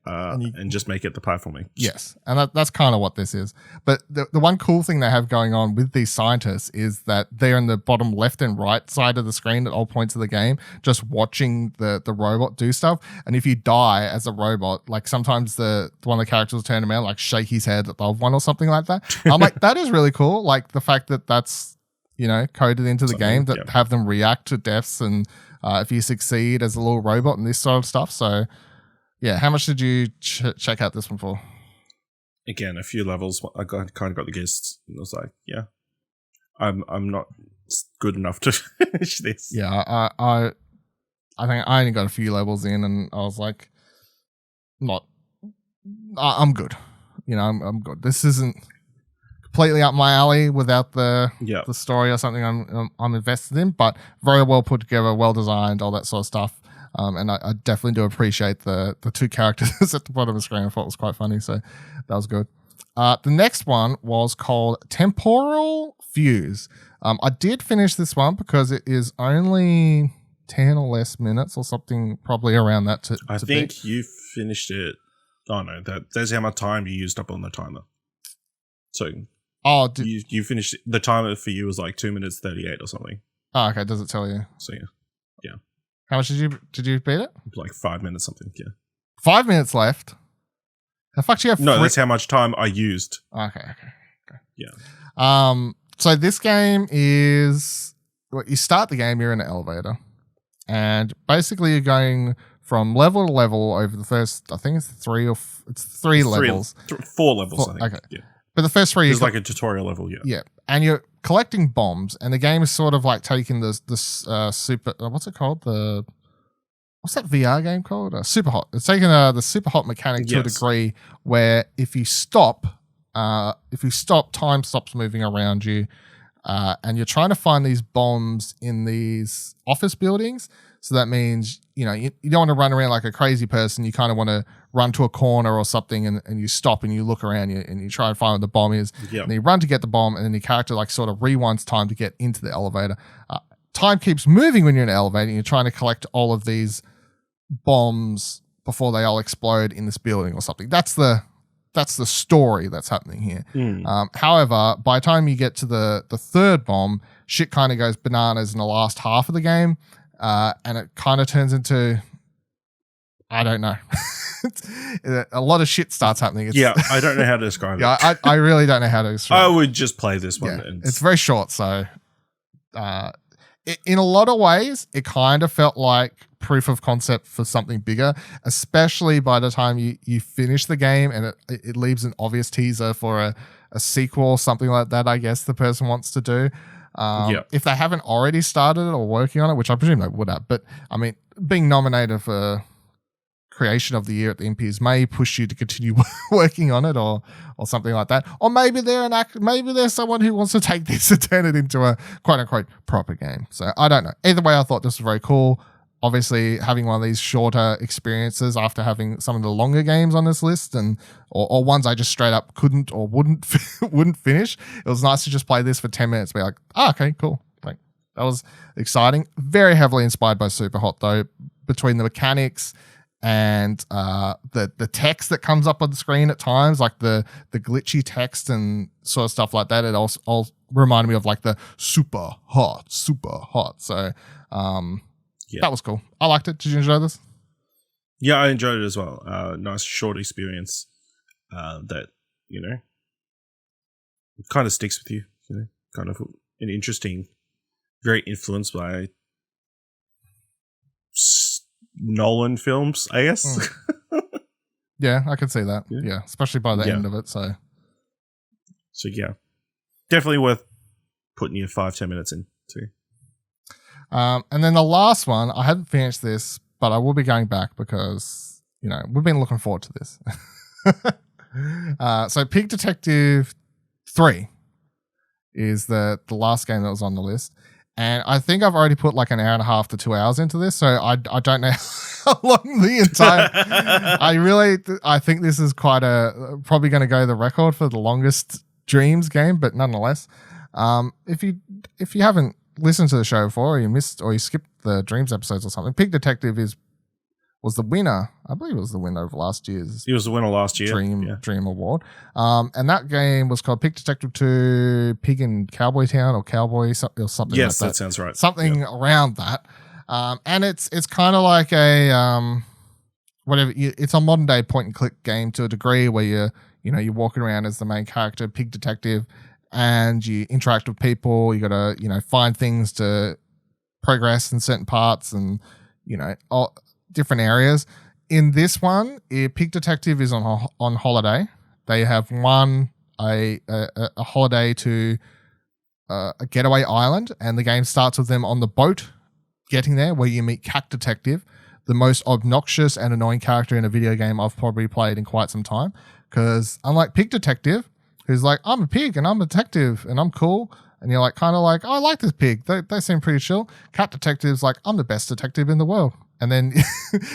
And just make it the platforming. Yes, and that's kind of what this is. But the one cool thing they have going on with these scientists is that they're in the bottom left and right side of the screen at all points of the game, just watching the robot do stuff. And if you die as a robot, like sometimes the one of the characters will turn around, like shake his head at the other one or something like that. I'm like, that is really cool. Like the fact that that's coded into the game that have them react to deaths, and if you succeed as a little robot and this sort of stuff. So. Yeah, how much did you check out this one for? Again, a few levels. I kind of got the gist. And I was like, yeah, I'm not good enough to finish this. Yeah, I think I only got a few levels in, and I was like, I'm good. I'm good. This isn't completely up my alley without the story or something I'm invested in, but very well put together, well designed, all that sort of stuff. And I definitely do appreciate the two characters at the bottom of the screen. I thought it was quite funny, so that was good. The next one was called Temporal Fuse. I did finish this one because it is only 10 or less minutes or something, probably around that. I think you finished it. Oh no, that's how much time you used up on the timer. So you finished it. The timer for you was like 2 minutes 38 or something. Oh, okay. Does it tell you? So yeah. How much did you beat it? Like 5 minutes something, yeah. 5 minutes left? How fuck do you have? No, that's how much time I used. Okay. Yeah. So this game is, you start the game, you're in an elevator, and basically you're going from level to level over the first, I think it's three levels. 4 levels, I think. Okay. Yeah. But the first 3 is like a tutorial level, yeah. Yeah. And you're collecting bombs, and the game is sort of like taking this super, what's it called? What's that VR game called? Super Hot. It's taking the super hot mechanic to a degree where if you stop, time stops moving around you, and you're trying to find these bombs in these office buildings. So that means, you don't want to run around like a crazy person. You kind of want to run to a corner or something, and you stop and you look around and you try and find where the bomb is. Yep. And you run to get the bomb, and then your character like sort of rewinds time to get into the elevator. Time keeps moving when you're in an elevator, and you're trying to collect all of these bombs before they all explode in this building or something. That's the that's the story that's happening here. However, by the time you get to the third bomb, shit kind of goes bananas in the last half of the game, and it kind of turns into, I don't know. A lot of shit starts happening. I don't know how to describe it. I really don't know how to describe it. I would just play this one. Yeah, it's very short, so in a lot of ways, it kind of felt like proof of concept for something bigger, especially by the time you finish the game and it leaves an obvious teaser for a sequel or something like that, I guess the person wants to do. If they haven't already started it or working on it, which I presume they would have, but I mean, being nominated for Creation of the Year at the Impies may push you to continue working on it or something like that. Or maybe they're someone who wants to take this and turn it into a quote unquote proper game. So I don't know. Either way, I thought this was very cool. Obviously, having one of these shorter experiences after having some of the longer games on this list or ones I just straight up couldn't or wouldn't finish. It was nice to just play this for 10 minutes. Be like, okay, cool. Like that was exciting. Very heavily inspired by Superhot though, between the mechanics and the text that comes up on the screen at times, like the glitchy text and sort of stuff like that. It also reminded me of like the super hot. So that was cool. I liked it. Did you enjoy this? Yeah, I enjoyed it as well. Nice short experience that, kind of sticks with you. Kind of an interesting, very influenced by Nolan films, I guess. Yeah, I can see that. Yeah, especially by the end of it. So yeah, definitely worth putting your 5-10 minutes in too. And then the last one, I haven't finished this, but I will be going back because we've been looking forward to this. So Pig Detective 3 is the last game that was on the list. And I think I've already put like an hour and a half to 2 hours into this, so I don't know how long the entire. I think this is probably going to go the record for the longest Dreams game, but nonetheless, if you haven't listened to the show before, or you missed or you skipped the Dreams episodes or something, Pig Detective was the winner. I believe it was the winner of last year's. He was the winner last year. Dream Award. And that game was called Pig Detective 2 Pig in Cowboy Town or Cowboy or something like that. Yes, that sounds right. Something around that. And it's kind of like a it's a modern day point and click game to a degree where you're walking around as the main character, Pig Detective, and you interact with people. You got to find things to progress in certain parts and all different areas. In this one, Pig Detective is on holiday. They have won a holiday to a getaway island, and the game starts with them on the boat getting there, where you meet Cat Detective, the most obnoxious and annoying character in a video game I've probably played in quite some time. Because unlike Pig Detective, who's like, I'm a pig and I'm a detective and I'm cool, and you're like kind of like, oh, I like this pig. They seem pretty chill. Cat Detective's like, I'm the best detective in the world. And then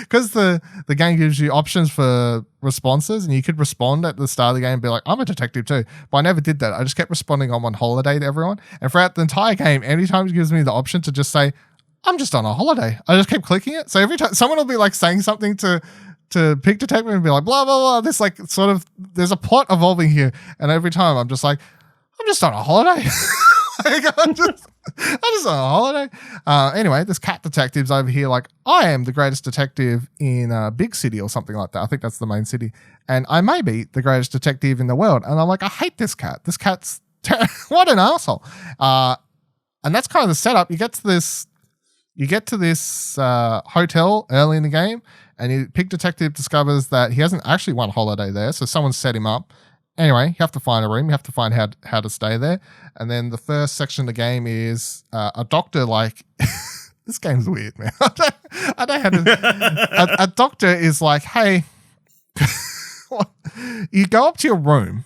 because the game gives you options for responses, and you could respond at the start of the game and be like, I'm a detective too. But I never did that. I just kept responding I'm on holiday to everyone. And throughout the entire game, every time it gives me the option to just say, I'm just on a holiday, I just kept clicking it. So every time someone will be like saying something to Pig Detective and be like, blah, blah, blah. This like sort of, there's a plot evolving here. And every time I'm just like, I'm just on a holiday. I'm just on a holiday. Anyway, this Cat Detective's over here like, I am the greatest detective in a big city or something like that. I think that's the main city. And I may be the greatest detective in the world. And I'm like, I hate this cat. This cat's what an asshole. And that's kind of the setup. You get to this hotel early in the game, and Pig Detective discovers that he hasn't actually won holiday there. So someone set him up. Anyway, you have to find a room. You have to find how to stay there. And then the first section of the game is a doctor like... This game's weird, man. I don't know how to... a doctor is like, hey... You go up to your room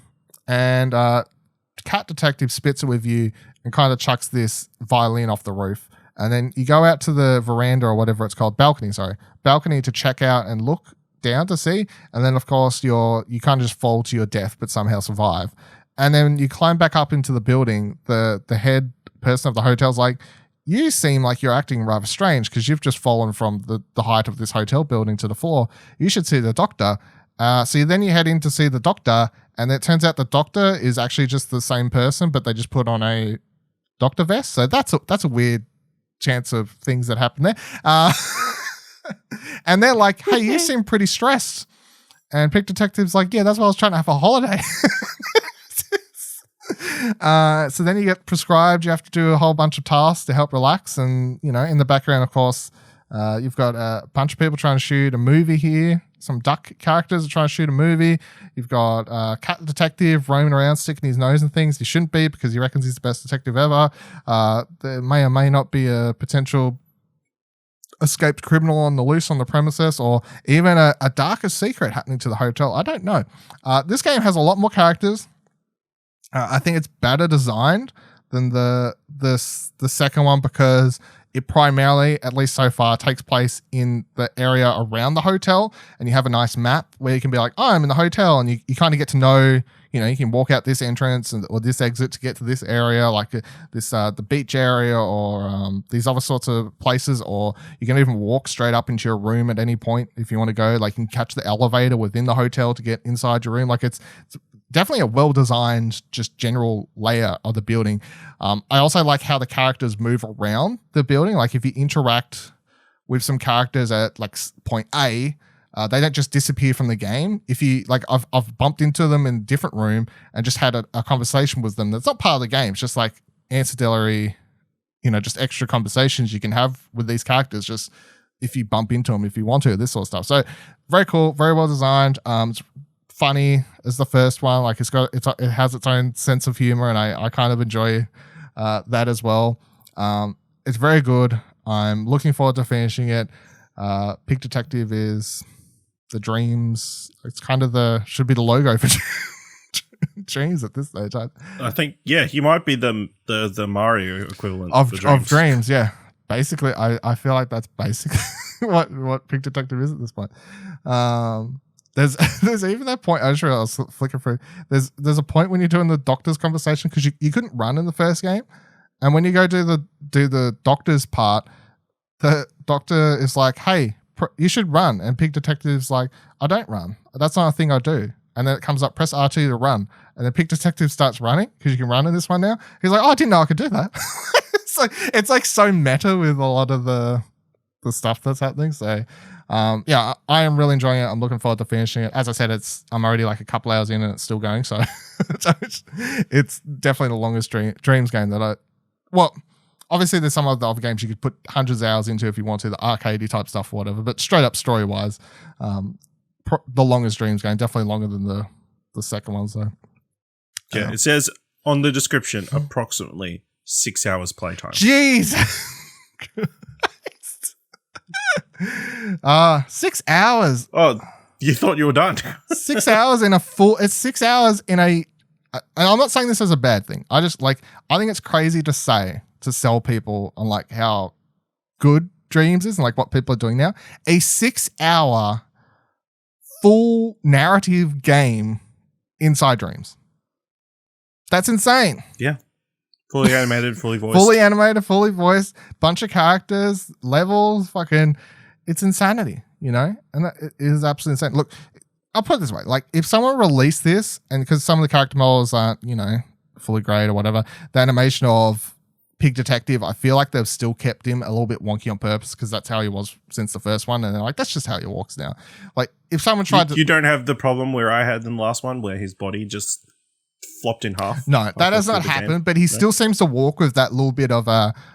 and Cat Detective spits it with you and kind of chucks this violin off the roof. And then you go out to the veranda or whatever it's called, balcony to check out and look down to see, and then of course you kind of just fall to your death but somehow survive. And then you climb back up into the building. The head person of the hotel's like, you seem like you're acting rather strange because you've just fallen from the height of this hotel building to the floor. You should see the doctor. So then you head in to see the doctor, and it turns out the doctor is actually just the same person, but they just put on a doctor vest. So that's a weird chance of things that happen there. And they're like, hey, you seem pretty stressed. And Pick Detective's like, yeah, that's why I was trying to have a holiday. So then you get prescribed. You have to do a whole bunch of tasks to help relax. And, in the background, of course, you've got a bunch of people trying to shoot a movie here. Some duck characters are trying to shoot a movie. You've got a cat detective roaming around, sticking his nose in things. He shouldn't be because he reckons he's the best detective ever. There may or may not be a potential escaped criminal on the loose on the premises, or even a darker secret happening to the hotel. I don't know. This game has a lot more characters. I think it's better designed than the second one because it primarily, at least so far, takes place in the area around the hotel, and you have a nice map where you can be like, oh, I'm in the hotel, and you kind of get to know, you can walk out this entrance or this exit to get to this area, like the beach area or these other sorts of places, or you can even walk straight up into your room at any point if you want to go. Like you can catch the elevator within the hotel to get inside your room. Like it's definitely a well-designed, just general layer of the building. I also like how the characters move around the building. Like if you interact with some characters at like point A, they don't just disappear from the game. If you like, I've bumped into them in a different room and just had a conversation with them. That's not part of the game. It's just like ancillary, just extra conversations you can have with these characters. Just if you bump into them, if you want to, this sort of stuff. So very cool, very well designed. It's funny as the first one. Like it has its own sense of humor, and I kind of enjoy that as well. It's very good. I'm looking forward to finishing it. Pick Detective is the dreams. It's kind of should be the logo for dreams at this stage. I think, yeah, he might be the Mario equivalent of dreams. Yeah, basically, I feel like that's basically what Pick Detective is at this point. There's even that point. I just realized I was flicking through. There's a point when you're doing the doctor's conversation because you couldn't run in the first game, and when you go do the doctor's part, the doctor is like, "Hey, you should run," and Pick Detective's like, "I don't run. That's not a thing I do." And then it comes up, press R2 to run, and then Pick Detective starts running because you can run in this one now. He's like, "Oh, I didn't know I could do that." it's like so meta with a lot of the stuff that's happening. So. Yeah, I am really enjoying it. I'm looking forward to finishing it. As I said, I'm already like a couple hours in and it's still going. So, it's definitely the longest dreams game that obviously there's some of the other games you could put hundreds of hours into if you want to, the arcadey type stuff or whatever, but straight up story wise, the longest dreams game, definitely longer than the second one. So, yeah, it says on the description, approximately 6 hours playtime. Jeez. 6 hours. Oh, you thought you were done. 6 hours in it's 6 hours in and I'm not saying this as a bad thing. I think it's crazy to sell people on like how good Dreams is and like what people are doing now. A 6 hour full narrative game inside Dreams. That's insane. Yeah. Fully animated, fully voiced. Fully animated, fully voiced, bunch of characters, levels, fucking, it's insanity, And it is absolutely insane. Look, I'll put it this way. Like, if someone released this, and because some of the character models aren't, fully great or whatever, the animation of Pig Detective, I feel like they've still kept him a little bit wonky on purpose because that's how he was since the first one. And they're like, that's just how he walks now. Like, if someone tried You don't have the problem where I had in the last one where his body just flopped in half. No, that does not happen, but he still seems to walk with that little bit of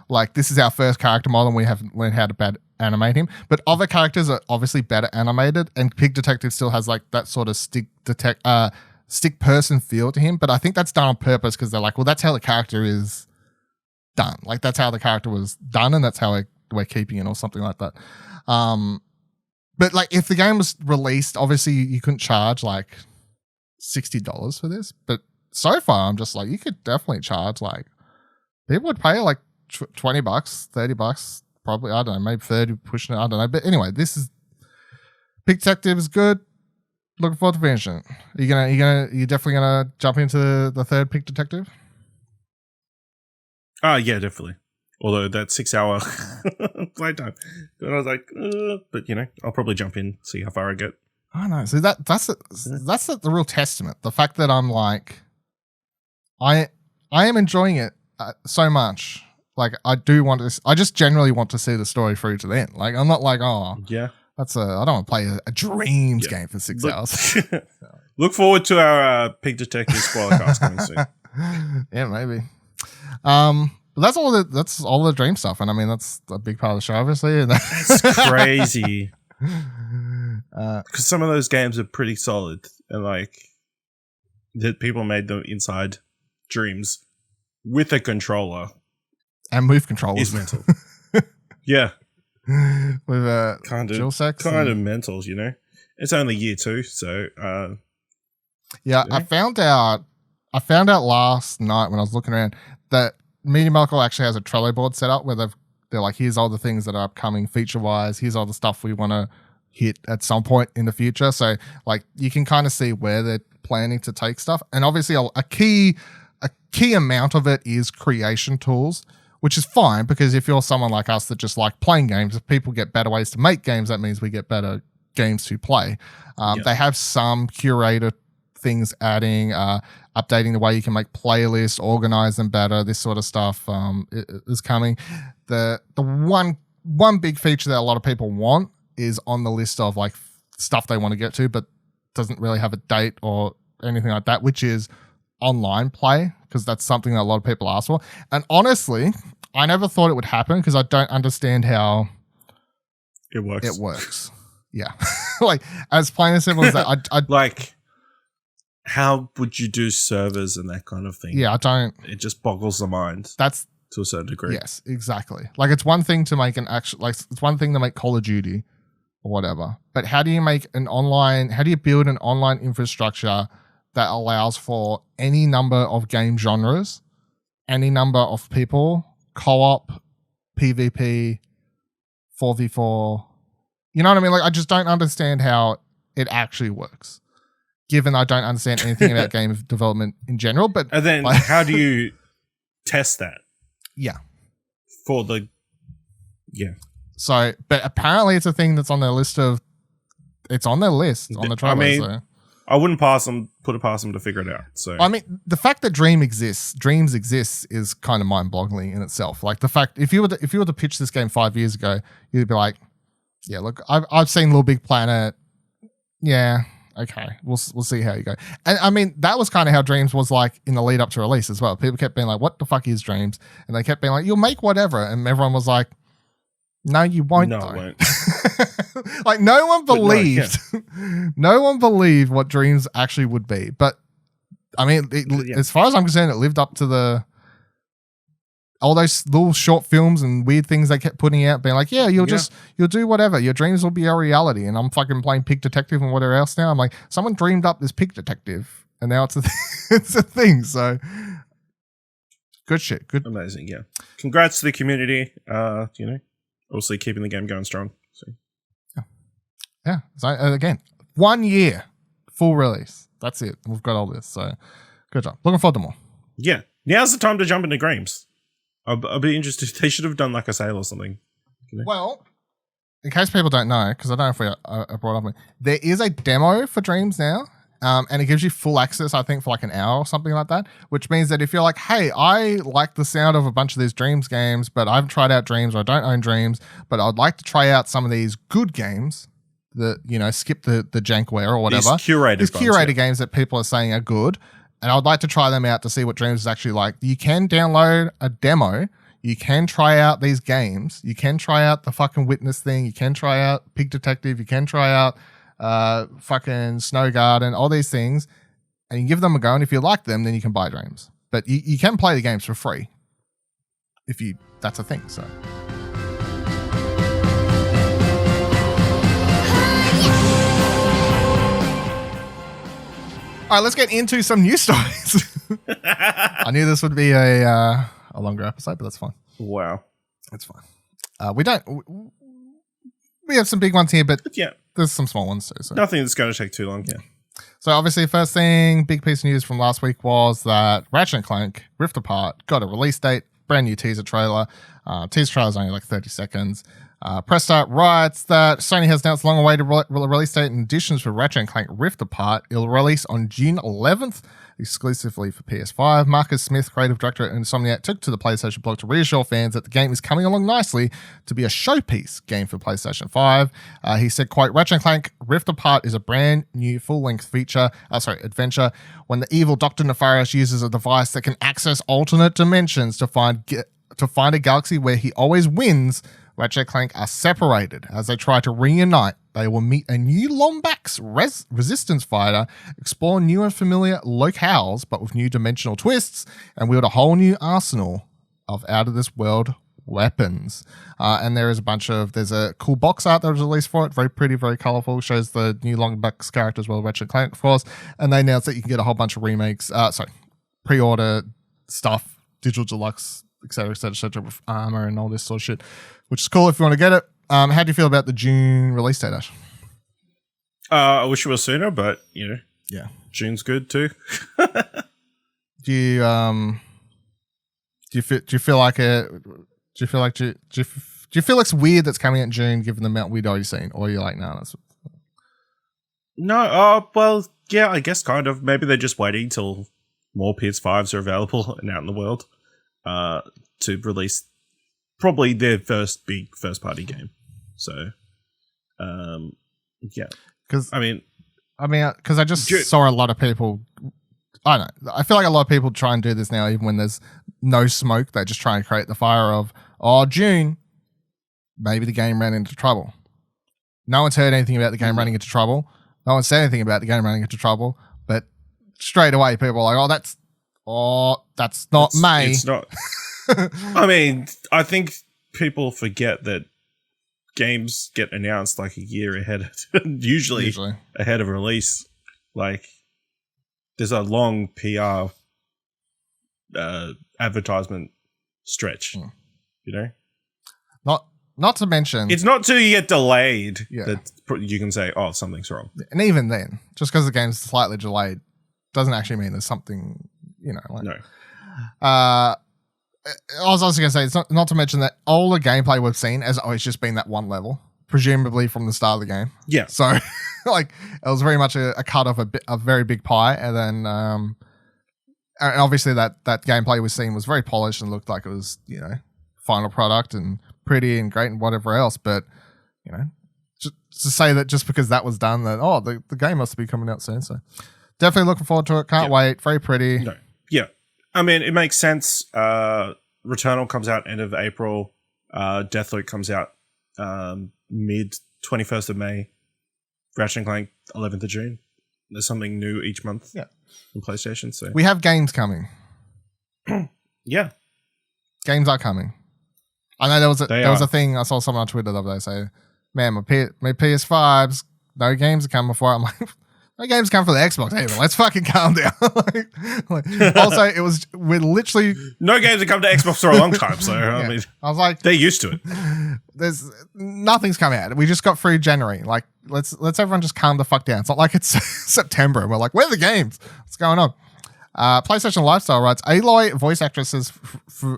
like, this is our first character model and we haven't learned how to animate him. But other characters are obviously better animated, and Pig Detective still has like that sort of stick person feel to him. But I think that's done on purpose because they're like, well, that's how the character is done. Like, that's how the character was done, and that's how we're keeping it or something like that. But like, if the game was released, obviously you couldn't charge like $60 for this, but so far, I'm just like, you could definitely charge, like, people would pay like $20, $30, probably, I don't know, maybe 30 pushing it, I don't know. But anyway, Pig Detective is good. Looking forward to finishing it. You definitely gonna jump into the third Pig Detective? Yeah, definitely. Although that 6 hour playtime. And I was like, but I'll probably jump in, see how far I get. I don't know. See that's the real testament. The fact that I'm like, I am enjoying it so much. Like I do want to. I just generally want to see the story through to the end. Like I'm not like, oh Yeah. I don't want to play a Dreams game for 6 hours. Look forward to our Pig Detective spoiler cast coming soon. Yeah, maybe. But that's all the Dream stuff, and I mean that's a big part of the show, obviously. And That's crazy. Because some of those games are pretty solid, and like that people made them inside Dreams with a controller and move controllers is mental. Yeah, with kind of DualSense kind of mental. You know, it's only year 2, so yeah. I found out last night when I was looking around that Media Molecule actually has a Trello board set up where they're like, here's all the things that are upcoming feature wise. Here's all the stuff we want to hit at some point in the future. So like you can kind of see where they're planning to take stuff. And obviously a key amount of it is creation tools, which is fine because if you're someone like us that just like playing games, if people get better ways to make games, that means we get better games to play. They have some curator things adding, updating the way you can make playlists, organize them better, this sort of stuff is coming. The one big feature that a lot of people want is on the list of like stuff they want to get to, but doesn't really have a date or anything like that, which is online play, because that's something that a lot of people ask for. And honestly, I never thought it would happen because I don't understand how it works. Yeah. Like as plain and simple as that. I like, how would you do servers and that kind of thing? Yeah, I don't. It just boggles the mind. That's to a certain degree. Yes, exactly. Like it's one thing to make it's one thing to make Call of Duty or whatever, but how do you build an online infrastructure that allows for any number of game genres, any number of people, co-op, PvP, 4v4? You know what I mean? Like I just don't understand how it actually works, given I don't understand anything about game development in general. But and then how do you test that? Yeah. So, but apparently it's a thing that's on their list on the trailer. I mean, I wouldn't put it past them to figure it out. So, I mean, the fact that Dreams exists is kind of mind-boggling in itself. Like the fact, if you were to pitch this game 5 years ago, you'd be like, yeah, look, I've seen Little Big Planet. Yeah. Okay, we'll see how you go. And I mean, that was kind of how Dreams was like in the lead up to release as well. People kept being like, what the fuck is Dreams? And they kept being like, you'll make whatever. And everyone was like, no, you won't. No, though. I won't. Like no one believed, no one believed what Dreams actually would be. But I mean, as far as I'm concerned, it lived up to all those little short films and weird things they kept putting out, being like, yeah, you'll do whatever. Your dreams will be a reality. And I'm fucking playing Pig Detective and whatever else now. I'm like, someone dreamed up this Pig Detective and now it's a thing. So good shit. Good. Amazing. Yeah. Congrats to the community. Obviously keeping the game going strong. So. Yeah. So again, 1 year full release. That's it. We've got all this. So good job. Looking forward to more. Yeah. Now's the time to jump into Dreams. I'll be interested. They should have done like a sale or something. Well, in case people don't know, because I don't know if I brought up, there is a demo for Dreams now, and it gives you full access, I think, for like an hour or something like that, which means that if you're like, hey, I like the sound of a bunch of these Dreams games, but I haven't tried out Dreams or I don't own Dreams, but I'd like to try out some of these good games that, skip the jankware or whatever. These curated games that people are saying are good. And I would like to try them out to see what Dreams is actually like. You can download a demo. You can try out these games. You can try out the fucking Witness thing. You can try out Pig Detective. You can try out fucking Snowgarden, all these things. And you give them a go. And if you like them, then you can buy Dreams. But you can play the games for free. That's a thing, so... All right, let's get into some news stories. I knew this would be a longer episode, but that's fine. Wow. That's fine. We have some big ones here, but yeah, there's some small ones too. So. Nothing that's going to take too long, yeah. So obviously, first thing, big piece of news from last week was that Ratchet Clank Rift Apart got a release date, brand new teaser trailer. Teaser trailer is only like 30 seconds. Press Start writes that Sony has announced long-awaited release date and additions for Ratchet and Clank Rift Apart. It'll release on June 11th, exclusively for PS5. Marcus Smith, creative director at Insomniac, took to the PlayStation blog to reassure fans that the game is coming along nicely to be a showpiece game for PlayStation 5. He said, quote, Ratchet and Clank Rift Apart is a brand new full-length adventure when the evil Dr. Nefarious uses a device that can access alternate dimensions to find a galaxy where he always wins. Ratchet and Clank are separated. As they try to reunite, they will meet a new Lombax resistance fighter, explore new and familiar locales, but with new dimensional twists, and wield a whole new arsenal of out-of-this-world weapons. And there's a cool box art that was released for it. Very pretty, very colorful. Shows the new Lombax character as well, Ratchet and Clank, of course. And they announced that you can get a whole bunch of pre-order stuff, digital deluxe, etc., with armor and all this sort of shit, which is cool if you want to get it. How do you feel about the June release date, Ash? I wish it was sooner, but yeah, June's good too. Do you feel like it's weird that's coming out in June, given the amount we'd already seen, or you're like, no, that's no. Well, yeah, I guess kind of. Maybe they're just waiting till more PS5s are available and out in the world to release probably their first big first-party game. So, yeah. Because I just saw a lot of people. I don't know. I feel like a lot of people try and do this now, even when there's no smoke. They just try and create the fire of, June, maybe the game ran into trouble. No one's heard anything about the game running into trouble. No one said anything about the game running into trouble. But straight away, people are like, that's not May. It's not. I think people forget that games get announced like a year ahead, usually ahead of release. Like, there's a long PR advertisement stretch, Not to mention, it's not till you get delayed that you can say, something's wrong. And even then, just because the game's slightly delayed doesn't actually mean there's something, No. I was also going to say, it's not to mention that all the gameplay we've seen has always just been that one level, presumably from the start of the game. Yeah. So, it was very much a cut of a very big pie. And then, and obviously that gameplay we've seen was very polished and looked like it was, final product and pretty and great and whatever else. But, just to say that just because that was done, that, the game must be coming out soon. So, definitely looking forward to it. Can't wait. Very pretty. No. Yeah. It makes sense. Returnal comes out end of April. Deathloop comes out mid 21st of May. Ratchet and Clank 11th of June. There's something new each month on PlayStation. So we have games coming. Yeah. Games are coming. I know there was a thing, I saw someone on Twitter the other day say, man, my PS5's, no games are coming before. I'm like, no games come for the Xbox either. Let's fucking calm down. Also, we're literally... No games have come to Xbox for a long time, so I was like... They're used to it. Nothing's coming out. We just got through January. Like, let's everyone just calm the fuck down. It's not like it's September and we're like, where are the games? What's going on? PlayStation Lifestyle writes, Aloy, voice actress, says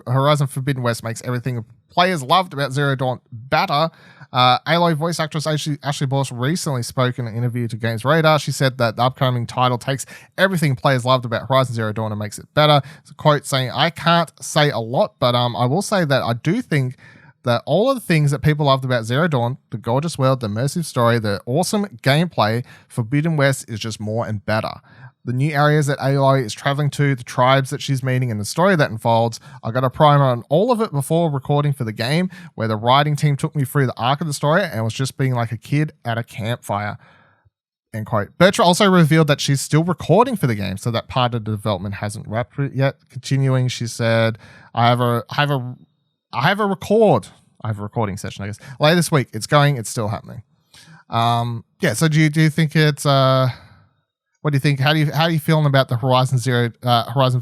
Horizon Forbidden West makes everything players loved about Zero Dawn better. Aloy voice actress Ashley Borsch recently spoke in an interview to Games Radar. She said that the upcoming title takes everything players loved about Horizon Zero Dawn and makes it better. It's a quote saying, I can't say a lot, but I will say that I do think that all of the things that people loved about Zero Dawn, the gorgeous world, the immersive story, the awesome gameplay, Forbidden West is just more and better. The new areas that Aloy is traveling to, the tribes that she's meeting, and the story that unfolds. I got a primer on all of it before recording for the game, where the writing team took me through the arc of the story and was just being like a kid at a campfire. End quote. Burch also revealed that she's still recording for the game, so that part of the development hasn't wrapped yet. Continuing, she said, I have a recording session, I guess, later this week. It's still happening. So do you think it's what do you think? How do you feeling about the Horizon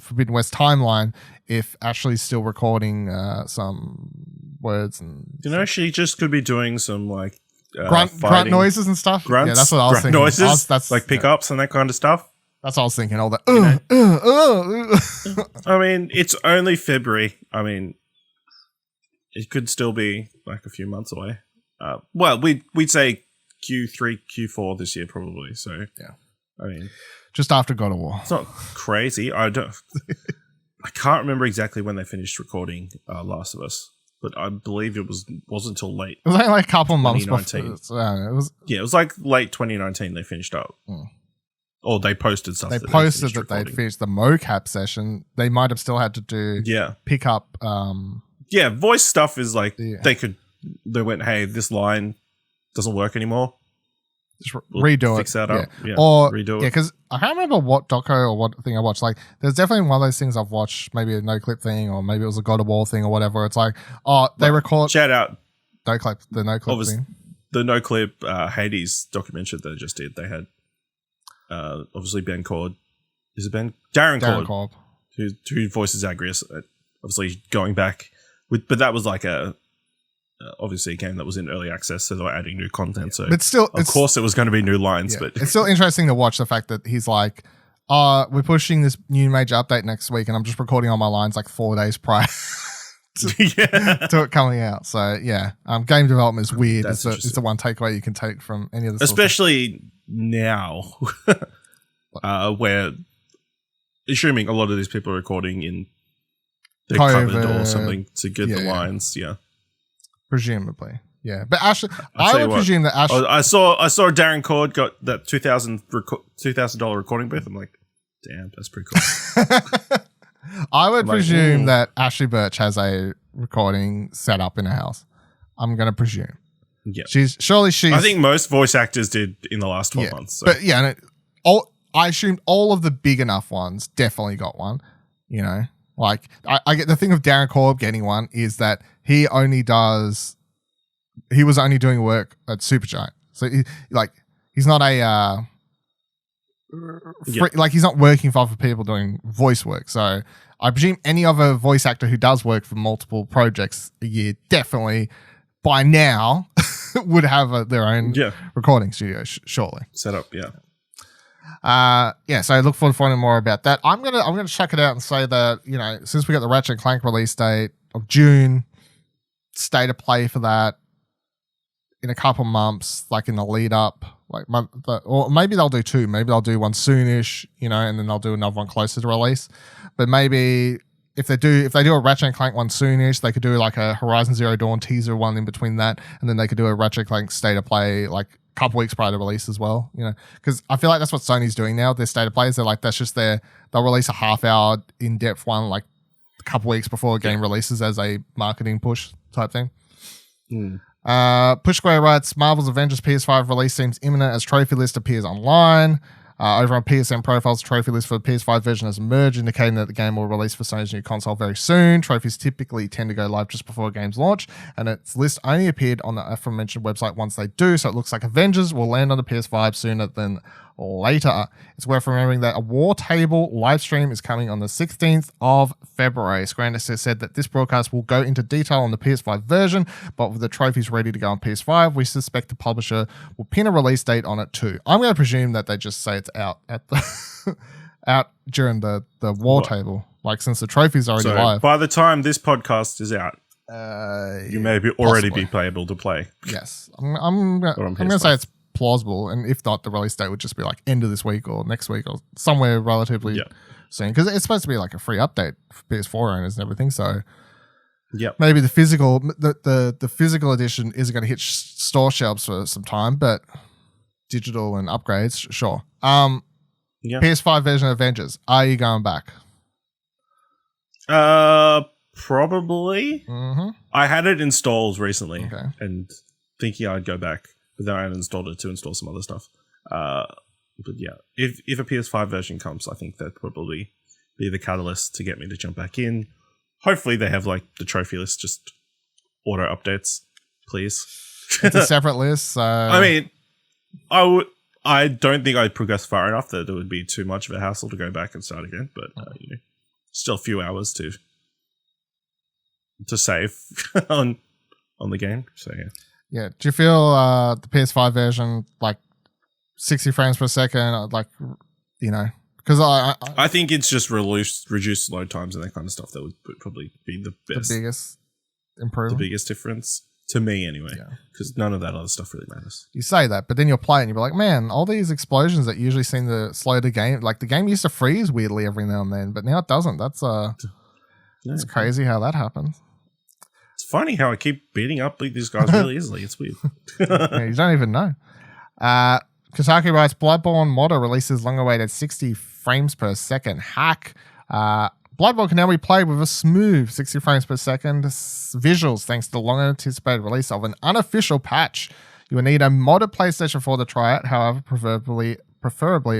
Forbidden West timeline if Ashley's still recording some words and she just could be doing some like grunt noises and stuff. Grunts, that's what I was thinking. Noises, that's like pickups and that kind of stuff. That's what I was thinking. All that. It's only February. It could still be like a few months away. Well, we'd say Q3, Q4 this year probably. So yeah, I mean, just after God of War. It's not crazy. I can't remember exactly when they finished recording Last of Us, but I believe it wasn't until late. It was only like a couple months before. It was like late 2019 they finished up. Or they posted stuff. They posted that they'd finished the mocap session. They might have still had to do pick up. Voice stuff is like they went, hey, this line doesn't work anymore. Just redo fix it. That up. Yeah. Or redo it. Yeah, because I can't remember what doco or what thing I watched. Like, there's definitely one of those things I've watched, maybe a no clip thing, or maybe it was a God of War thing or whatever. It's like, they record. Shout out. No clip thing. The no clip Hades documentary that they just did. They had obviously Ben Cord. Is it Ben? Darren Cord. Who voices Agrius. Obviously going back but that was like obviously a game that was in early access, so they were adding new content. So but still, of course it was going to be new lines, but it's still interesting to watch the fact that he's like, we're pushing this new major update next week and I'm just recording all my lines like 4 days prior to it coming out. So game development is weird. It's the one takeaway you can take from any of the especially now where assuming a lot of these people are recording in their cupboard or something to get the lines. Presumably, but Ashley, I would presume that Ashley. I saw Darren Cord got that $2,000 recording booth. I'm like, damn, that's pretty cool. I would presume that Ashley Burch has a recording set up in her house. I'm going to presume. Yeah, she's. I think most voice actors did in the last 12 months. So. But I assumed all of the big enough ones definitely got one. You know. Like, I get the thing of Darren Korb getting one is that he was only doing work at Supergiant. So, he's not he's not working for other people doing voice work. So, I presume any other voice actor who does work for multiple projects a year definitely, by now, would have their own recording studio, shortly. Set up, so I look forward to finding more about that. I'm gonna chuck it out and say that, since we got the Ratchet Clank release date of June, state of play for that in a couple months, like in the lead up, or maybe they'll do two. Maybe they'll do one soonish, and then they'll do another one closer to release. But maybe if they do a Ratchet Clank one soonish, they could do like a Horizon Zero Dawn teaser one in between that, and then they could do a Ratchet Clank state of play couple weeks prior to release as well, because I feel like that's what Sony's doing now. Their state of plays, they're like, that's just they'll release a half-hour in-depth one like a couple weeks before a game releases as a marketing push type thing. Push Square writes, Marvel's Avengers PS5 release seems imminent as trophy list appears online. Over on PSN Profiles, trophy list for the PS5 version has emerged, indicating that the game will release for Sony's new console very soon. Trophies typically tend to go live just before a game's launch, and its list only appeared on the aforementioned website once they do, so it looks like Avengers will land on the PS5 sooner than later. It's worth remembering that a War Table live stream is coming on the 16th of February. Square Enix has said that this broadcast will go into detail on the PS5 version, but with the trophies ready to go on PS5, we suspect the publisher will pin a release date on it too. I'm going to presume that they just say it's out at the out during the War Table, since the trophies are already live. By the time this podcast is out, you may already be playable to play. Yes, I'm going to say it's plausible, and if not, the release date would just be like end of this week or next week or somewhere relatively soon, because it's supposed to be like a free update for PS4 owners and everything. So maybe the physical the physical edition isn't going to hit store shelves for some time, but digital and upgrades, sure. PS5 version of Avengers, are you going back? Probably. I had it installed recently and thinking I'd go back, but then I uninstalled it to install some other stuff. But if a PS5 version comes, I think that'd probably be the catalyst to get me to jump back in. Hopefully they have the trophy list, just auto updates, please. It's a separate list. So I mean, I don't think I'd progress far enough that it would be too much of a hassle to go back and start again. But still a few hours to save on the game. So yeah. Do you feel the PS5 version 60 frames per second? Because I think it's just reduced load times and that kind of stuff that would probably be the best, the biggest improvement, the biggest difference. To me, anyway. Because none of that other stuff really matters. You say that, but then you'll play it and you'll be like, man, all these explosions that usually seem to slow the game, like the game used to freeze weirdly every now and then, but now it doesn't. That's crazy how that happens. It's funny how I keep beating up these guys really easily. It's weird. Yeah, you don't even know. Kotaku writes, Bloodborne modder releases long-awaited 60 frames per second hack. Bloodborne can now be played with a smooth 60 frames per second visuals thanks to the long-anticipated release of an unofficial patch. You will need a modded PlayStation 4 to try it, however, preferably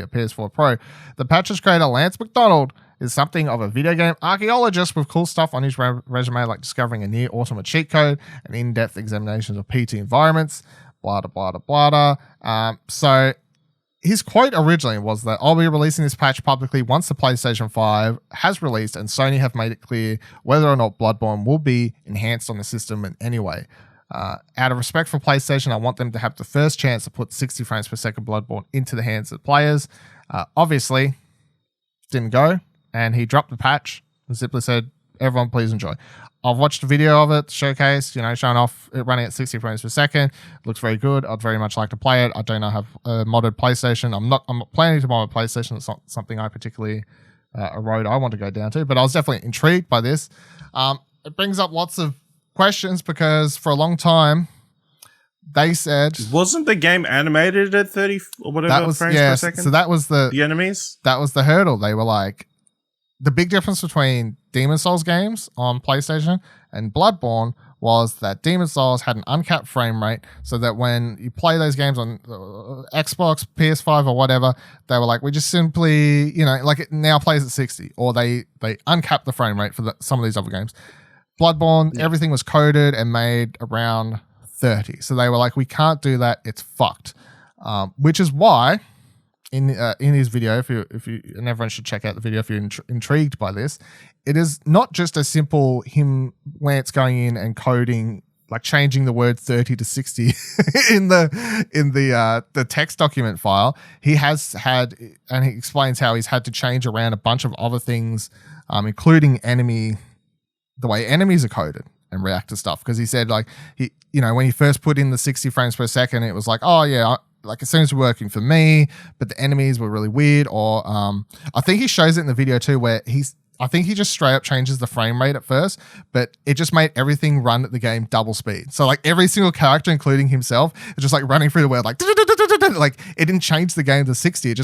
a PS4 Pro. The patch's creator, Lance McDonald, is something of a video game archaeologist with cool stuff on his resume like discovering a near ultimate cheat code and in-depth examinations of PT environments, blah, blah, blah, blah, blah. So his quote originally was that I'll be releasing this patch publicly once the PlayStation 5 has released and Sony have made it clear whether or not Bloodborne will be enhanced on the system in any way. Out of respect for PlayStation, I want them to have the first chance to put 60 frames per second Bloodborne into the hands of players. Obviously, didn't go, and he dropped the patch and simply said, everyone please enjoy. I've watched a video of it, showcase, showing off it running at 60 frames per second. It looks very good. I'd very much like to play it. I do not have a modded PlayStation. I'm not planning to mod a PlayStation. It's not something I particularly, a road I want to go down to, but I was definitely intrigued by this. It brings up lots of questions because for a long time, they said... Wasn't the game animated at 30 or whatever frames per second? So that was the enemies? That was the hurdle. They were like, the big difference between Demon Souls games on PlayStation and Bloodborne was that Demon Souls had an uncapped frame rate so that when you play those games on Xbox, PS5 or whatever, they were like, we just simply, like it now plays at 60 or they uncapped the frame rate for some of these other games. Bloodborne, everything was coded and made around 30. So they were like, we can't do that. It's fucked. Which is why... In his video, if you and everyone should check out the video if you're intrigued by this, it is not just a simple Lance going in and coding, like changing the word 30 to 60 in the text document file. He has had, and he explains how he's had to change around a bunch of other things, including the way enemies are coded and react to stuff. Because he said like when he first put in the 60 frames per second, it was like, oh yeah, like it seems to be working for me, but the enemies were really weird. Or I think he shows it in the video too, where I think he just straight up changes the frame rate at first, but it just made everything run at the game double speed. So like every single character, including himself, is just like running through the world like like it didn't change the game to 60. It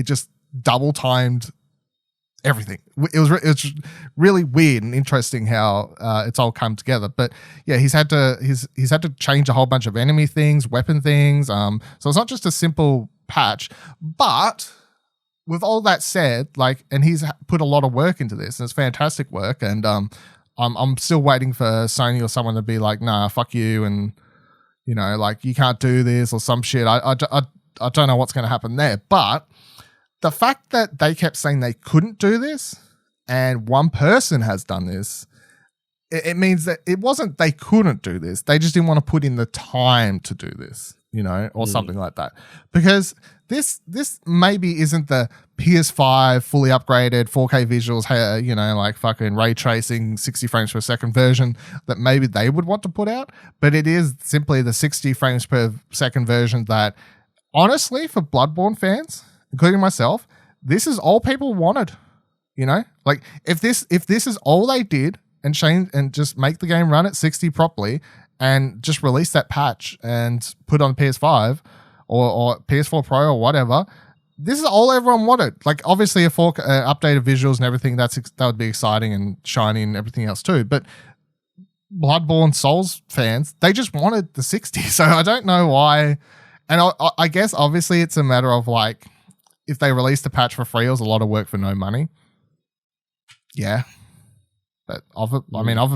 just double timed everything. It was really weird and interesting how it's all come together. But yeah, he's had to change a whole bunch of enemy things, weapon things. So it's not just a simple patch. But with all that said, like, and he's put a lot of work into this, and it's fantastic work. And I'm still waiting for Sony or someone to be like, nah, fuck you, and like you can't do this or some shit. I don't know what's going to happen there, but. The fact that they kept saying they couldn't do this and one person has done this, it means that it wasn't they couldn't do this. They just didn't want to put in the time to do this, or something like that. Because this maybe isn't the PS5 fully upgraded 4K visuals, like fucking ray tracing 60 frames per second version that maybe they would want to put out. But it is simply the 60 frames per second version that, honestly, for Bloodborne fans, including myself, this is all people wanted, like if this is all they did and change and just make the game run at 60 properly and just release that patch and put on PS5 or PS4 Pro or whatever, this is all everyone wanted. Like obviously a 4K updated visuals and everything that would be exciting and shiny and everything else too. But Bloodborne Souls fans, they just wanted the 60. So I don't know why. And I guess obviously it's a matter of like, if they released a patch for free, it was a lot of work for no money. Yeah. But other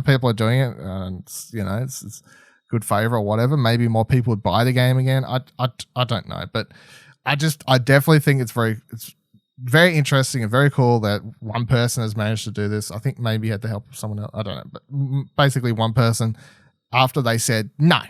people are doing it, and it's good favor or whatever. Maybe more people would buy the game again. I don't know, but I definitely think it's very interesting and very cool that one person has managed to do this. I think maybe he had the help of someone else. I don't know, but basically one person, after they said no,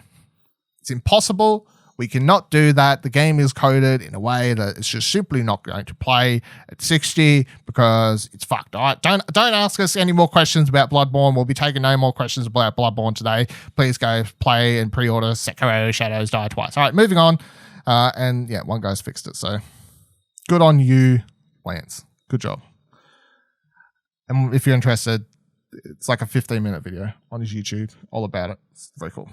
it's impossible. We cannot do that. The game is coded in a way that it's just simply not going to play at 60 because it's fucked. All right, don't ask us any more questions about Bloodborne. We'll be taking no more questions about Bloodborne today. Please go play and pre-order Sekiro Shadows Die Twice. All right, moving on. And yeah, one guy's fixed it. So good on you, Lance. Good job. And if you're interested, it's like a 15-minute video on his YouTube all about it. It's very cool.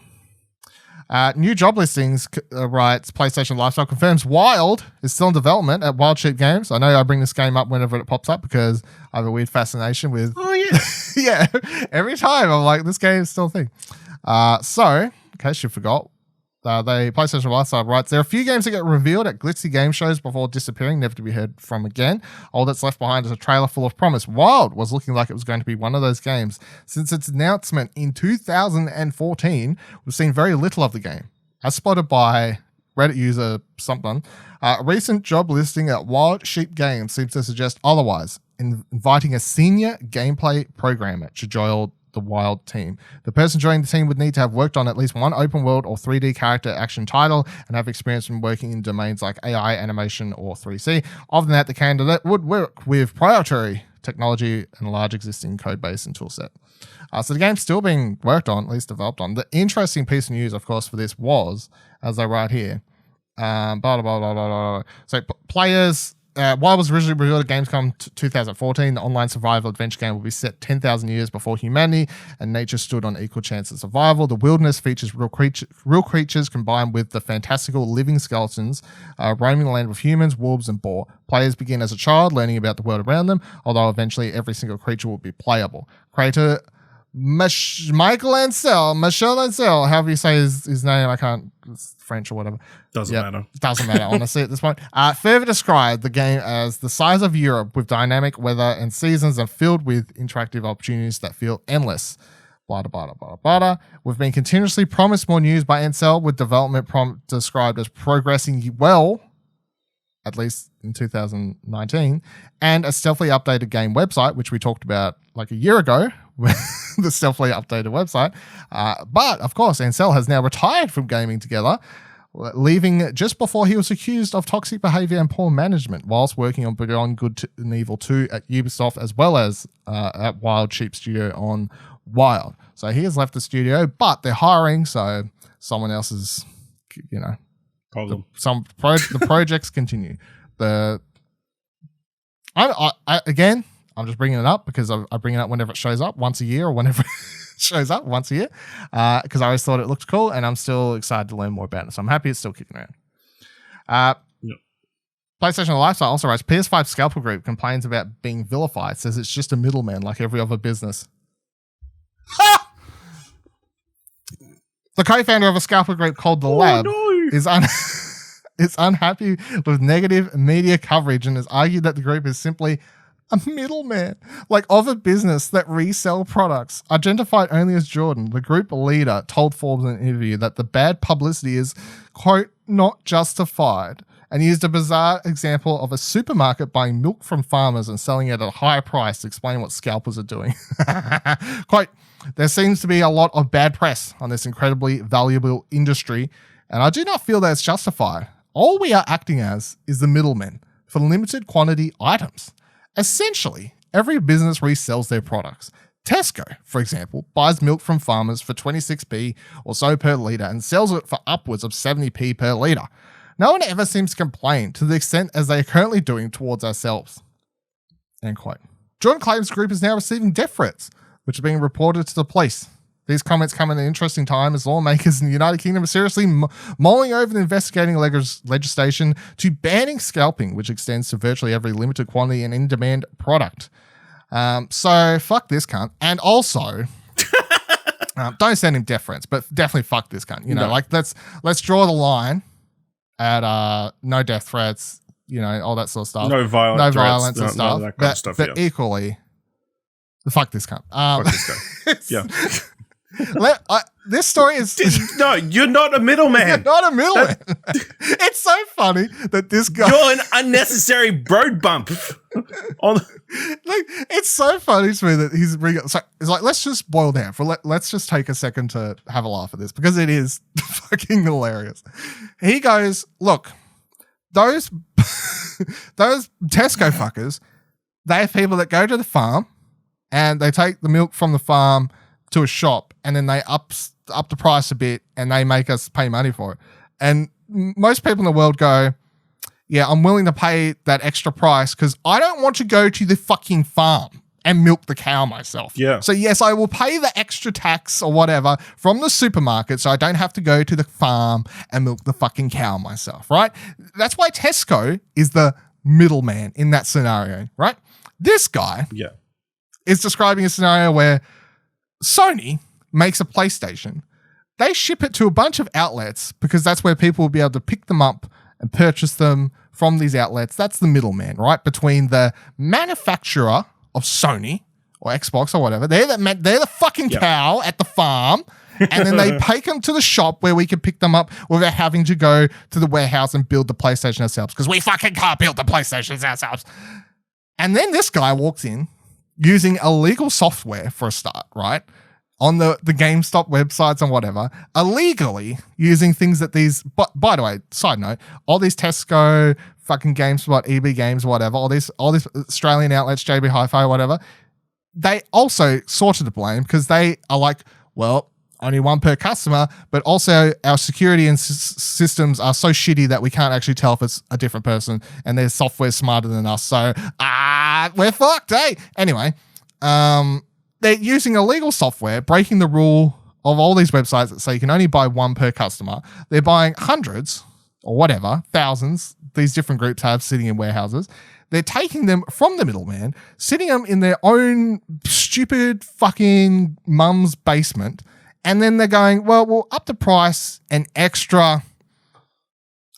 New job listings writes PlayStation Lifestyle confirms Wild is still in development at Wild Sheep Games. I know I bring this game up whenever it pops up because I have a weird fascination with. Oh yeah, yeah. Every time I'm like, this game is still a thing. So, in case you forgot, the PlayStation Lifestyle writes, there are a few games that get revealed at glitzy game shows before disappearing, never to be heard from again. All that's left behind is a trailer full of promise. Wild was looking like it was going to be one of those games. Since its announcement in 2014, we've seen very little of the game. As spotted by Reddit user something, a recent job listing at Wild Sheep Games seems to suggest otherwise, inviting a senior gameplay programmer to join the Wild team. The person joining the team would need to have worked on at least one open world or 3D character action title and have experience in working in domains like AI, animation, or 3C. Other than that, the candidate would work with proprietary technology and a large existing code base and toolset. So the game's still being worked on, at least developed on. The interesting piece of news, of course, for this was, as I write here, so players. Wild was originally revealed at Gamescom 2014. The online survival adventure game will be set 10,000 years before humanity, and nature stood on equal chance of survival. The wilderness features real creatures combined with the fantastical living skeletons roaming the land with humans, wolves, and boar. Players begin as a child, learning about the world around them, although eventually every single creature will be playable. Creator Michel Ancel, however you say his name, I can't, it's French or whatever. Doesn't matter. Doesn't matter, honestly, at this point. Further described the game as the size of Europe with dynamic weather and seasons and filled with interactive opportunities that feel endless. Blah, blah, blah, blah, blah. We've been continuously promised more news by Ancel, with development described as progressing well, at least in 2019, and a stealthily updated game website, which we talked about like a year ago, the stealthily updated website. But, of course, Ancel has now retired from gaming together, leaving just before he was accused of toxic behavior and poor management whilst working on Beyond Good and Evil 2 at Ubisoft, as well as at Wild Sheep Studio on Wild. So he has left the studio, but they're hiring, so someone else is, problem. The projects continue. I'm just bringing it up because I bring it up whenever it shows up once a year, or whenever it shows up once a year, because I always thought it looked cool, and I'm still excited to learn more about it. So I'm happy it's still kicking around. Yep. PlayStation Lifestyle also writes, PS5 Scalper Group complains about being vilified, says it's just a middleman like every other business. The co-founder of a scalper group called The Lab is unhappy with negative media coverage and has argued that the group is simply a middleman, like of a business that resell products. Identified only as Jordan, the group leader told Forbes in an interview that the bad publicity is, quote, not justified, and used a bizarre example of a supermarket buying milk from farmers and selling it at a higher price to explain what scalpers are doing. Quote, there seems to be a lot of bad press on this incredibly valuable industry, and I do not feel that it's justified. All we are acting as is the middlemen for limited quantity items. Essentially, every business resells their products. Tesco, for example, buys milk from farmers for 26p or so per litre and sells it for upwards of 70p per litre. No one ever seems to complain to the extent as they are currently doing towards ourselves. End quote. Jordan claims the group is now receiving death threats, which are being reported to the police. These comments come at an interesting time as lawmakers in the United Kingdom are seriously mulling over the investigating legislation to banning scalping, which extends to virtually every limited quantity and in-demand product. So fuck this cunt. And also, don't send him death threats, but definitely fuck this cunt. Let's draw the line at no death threats, all that sort of stuff. No violence and stuff. That kind of stuff. But equally, fuck this cunt. Fuck this guy. Yeah. This story is no, you're not a middleman. You're not a middleman. It's so funny that this guy, you're an unnecessary road bump. On Like, it's so funny to me that he's bringing. So it's like, let's just boil down let's just take a second to have a laugh at this because it is fucking hilarious. He goes, look, those Tesco fuckers, they have people that go to the farm and they take the milk from the farm to a shop and then they up the price a bit and they make us pay money for it. And most people in the world go, yeah, I'm willing to pay that extra price because I don't want to go to the fucking farm and milk the cow myself. Yeah. So yes, I will pay the extra tax or whatever from the supermarket so I don't have to go to the farm and milk the fucking cow myself, right? That's why Tesco is the middleman in that scenario, right? This guy is describing a scenario where Sony makes a PlayStation. They ship it to a bunch of outlets because that's where people will be able to pick them up and purchase them from these outlets. That's the middleman, right? Between the manufacturer of Sony or Xbox or whatever. They're the fucking cow at the farm. And then they take them to the shop where we can pick them up without having to go to the warehouse and build the PlayStation ourselves because we fucking can't build the PlayStations ourselves. And then this guy walks in using illegal software for a start, right? On the GameStop websites and whatever, illegally using things that these, but by the way, side note, all these Tesco, fucking GameSpot, EB Games, whatever, all these Australian outlets, JB Hi-Fi, whatever, they also sorted to blame because they are like, well, only one per customer, but also our security and systems are so shitty that we can't actually tell if it's a different person and their software's smarter than us. So, we're fucked, eh? Anyway, they're using illegal software, breaking the rule of all these websites that say you can only buy one per customer. They're buying hundreds or whatever, thousands, these different groups have sitting in warehouses. They're taking them from the middleman, sitting them in their own stupid fucking mum's basement, and then they're going, well, we'll up the price an extra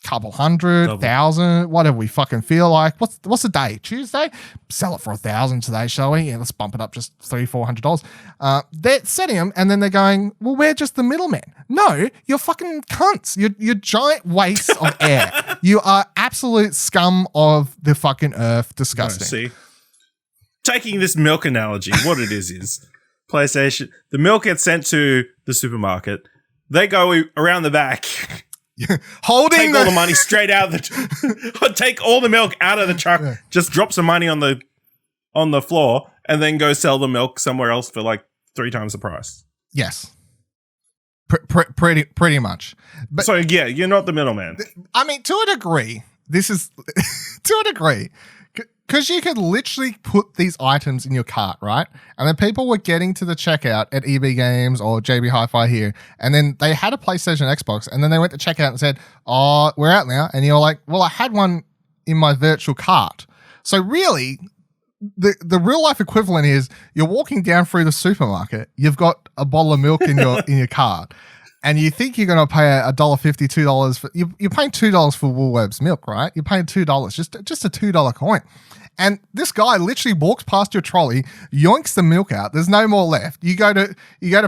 couple hundred, 1,000, whatever we fucking feel like. What's the day? Tuesday? Sell it for 1,000 today, shall we? Yeah, let's bump it up just $300-$400. They're setting them, and then they're going, well, we're just the middleman. No, you're fucking cunts. You're giant wastes of air. You are absolute scum of the fucking earth. Disgusting. No, see, taking this milk analogy, what it is PlayStation. The milk gets sent to the supermarket. They go around the back. Holding all the money straight out of the take all the milk out of the truck, just drop some money on the floor, and then go sell the milk somewhere else for like 3 times the price. Yes, pretty much. But so yeah, you're not the middleman. I mean, to a degree, this is to a degree. Because you could literally put these items in your cart, right? And then people were getting to the checkout at EB Games or JB Hi-Fi here, and then they had a PlayStation Xbox, and then they went to checkout and said, oh, we're out now. And you're like, well, I had one in my virtual cart. So really, the real life equivalent is you're walking down through the supermarket, you've got a bottle of milk in your cart, and you think you're going to pay $1.50, $2 for, you're paying $2 for Woolworths milk, right? You're paying $2, just a $2 coin. And this guy literally walks past your trolley, yoinks the milk out. There's no more left. You go to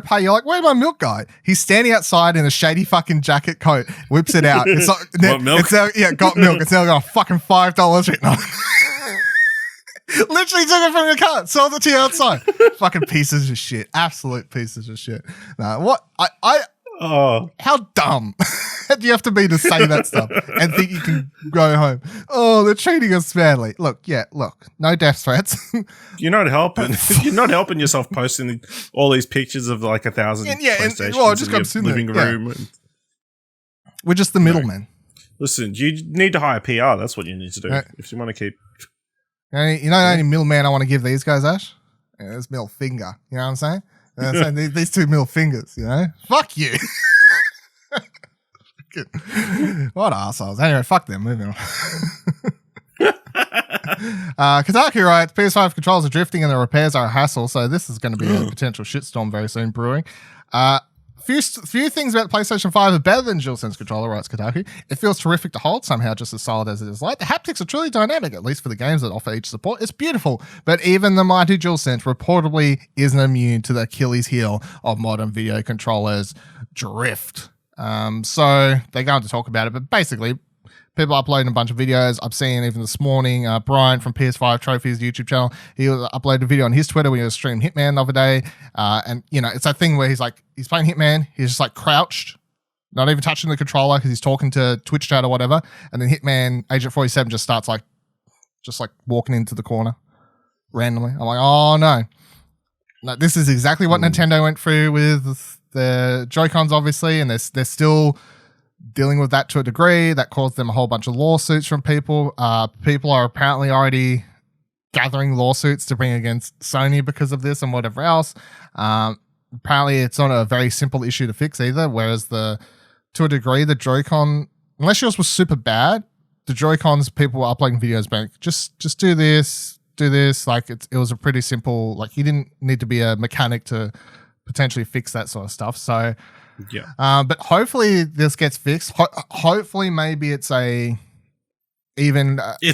pay. You're like, where's my milk guy? He's standing outside in a shady fucking jacket coat, whips it out. It's like, got milk? It's now, got milk. It's now got a fucking $5 written on it. Literally took it from your cart, sold it to you outside. Fucking pieces of shit. Absolute pieces of shit. No, what? How dumb do you have to be to say that stuff and think you can go home? Oh, they're treating us badly. Look, no death threats. You're not helping. You're not helping yourself posting all these pictures of like 1,000 PlayStations just in your living room. Yeah. We're just the middlemen. Listen, you need to hire PR. That's what you need to do if you want to keep. You know the only middleman I want to give these guys, Ash? Yeah, it's middle finger. You know what I'm saying? These 2 middle fingers, you know? Fuck you. What assholes. Anyway, fuck them. Moving on. Kotaku writes, PS5 controls are drifting and the repairs are a hassle, so this is going to be a potential shitstorm very soon brewing. Few things about the PlayStation 5 are better than DualSense controller, writes Kotaku. It feels terrific to hold, somehow just as solid as it is light. The haptics are truly dynamic, at least for the games that offer each support. It's beautiful, but even the mighty DualSense reportedly isn't immune to the Achilles heel of modern video controllers, drift. So they're going to talk about it, but basically people uploading a bunch of videos. I've seen even this morning, Brian from PS5 Trophies YouTube channel, he uploaded a video on his Twitter when he was streaming Hitman the other day. And, you know, it's that thing where he's playing Hitman, he's just like crouched, not even touching the controller because he's talking to Twitch chat or whatever. And then Hitman Agent 47 just starts just walking into the corner randomly. I'm like, oh no. No, this is exactly what Nintendo went through with the Joy-Cons, obviously, and they're still dealing with that to a degree. That caused them a whole bunch of lawsuits from people. People are apparently already gathering lawsuits to bring against Sony because of this and whatever else. Apparently, it's not a very simple issue to fix either, whereas to a degree, the Joy-Con, unless yours was super bad, the Joy-Cons, people were uploading videos back, just do this. Like it was a pretty simple, like you didn't need to be a mechanic to potentially fix that sort of stuff. So yeah, but hopefully this gets fixed. Hopefully maybe it's it's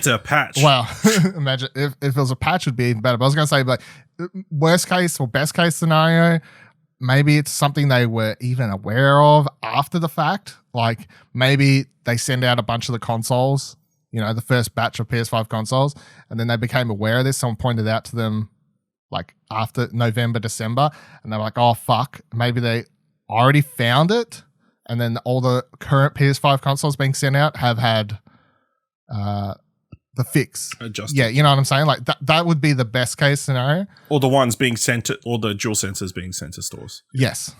a patch. Well, imagine if it was a patch would be even better. But I was gonna say, like, worst case or best case scenario, maybe it's something they were even aware of after the fact. Like maybe they send out a bunch of the consoles, you know, the first batch of PS5 consoles, and then they became aware of this. Someone pointed out to them like after November, December, and they're like, oh, fuck, maybe they already found it. And then all the current PS5 consoles being sent out have had the fix adjusted. Yeah, you know what I'm saying? Like that would be the best case scenario. Or the ones being sent to, or the DualSenses being sent to stores. Yes.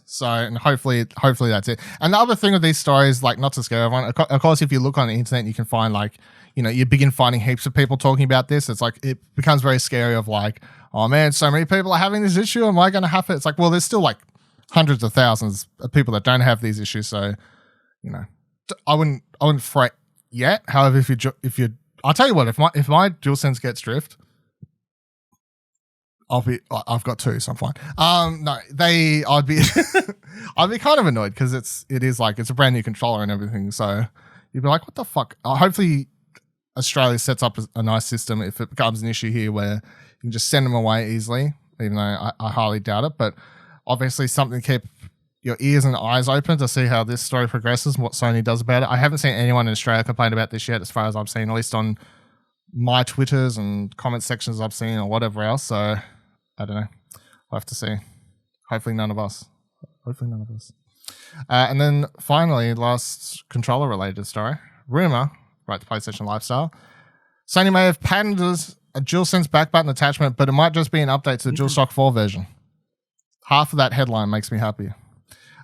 So, and hopefully that's it. And the other thing with these stories, like, not to scare everyone, of course, if you look on the internet, you can find, like, you know, you begin finding heaps of people talking about this. It's like, it becomes very scary of like, oh man, so many people are having this issue. Am I going to have it? It's like, well, there's still like hundreds of thousands of people that don't have these issues. So, you know, I wouldn't fret yet. However, if you, I'll tell you what, if my DualSense gets drift, I've got two, so I'm fine. I'd be I'd be kind of annoyed because it is like it's a brand new controller and everything. So you'd be like, what the fuck? Hopefully Australia sets up a nice system if it becomes an issue here where you can just send them away easily, even though I highly doubt it. But obviously something to keep your ears and eyes open to see how this story progresses and what Sony does about it. I haven't seen anyone in Australia complain about this yet, as far as I've seen, at least on my Twitters and comment sections I've seen or whatever else. So I don't know. We'll have to see. Hopefully none of us. And then finally, last controller-related story. Rumor, right to PlayStation Lifestyle. Sony may have patented a DualSense back button attachment, but it might just be an update to the DualShock 4 version. Half of that headline makes me happy.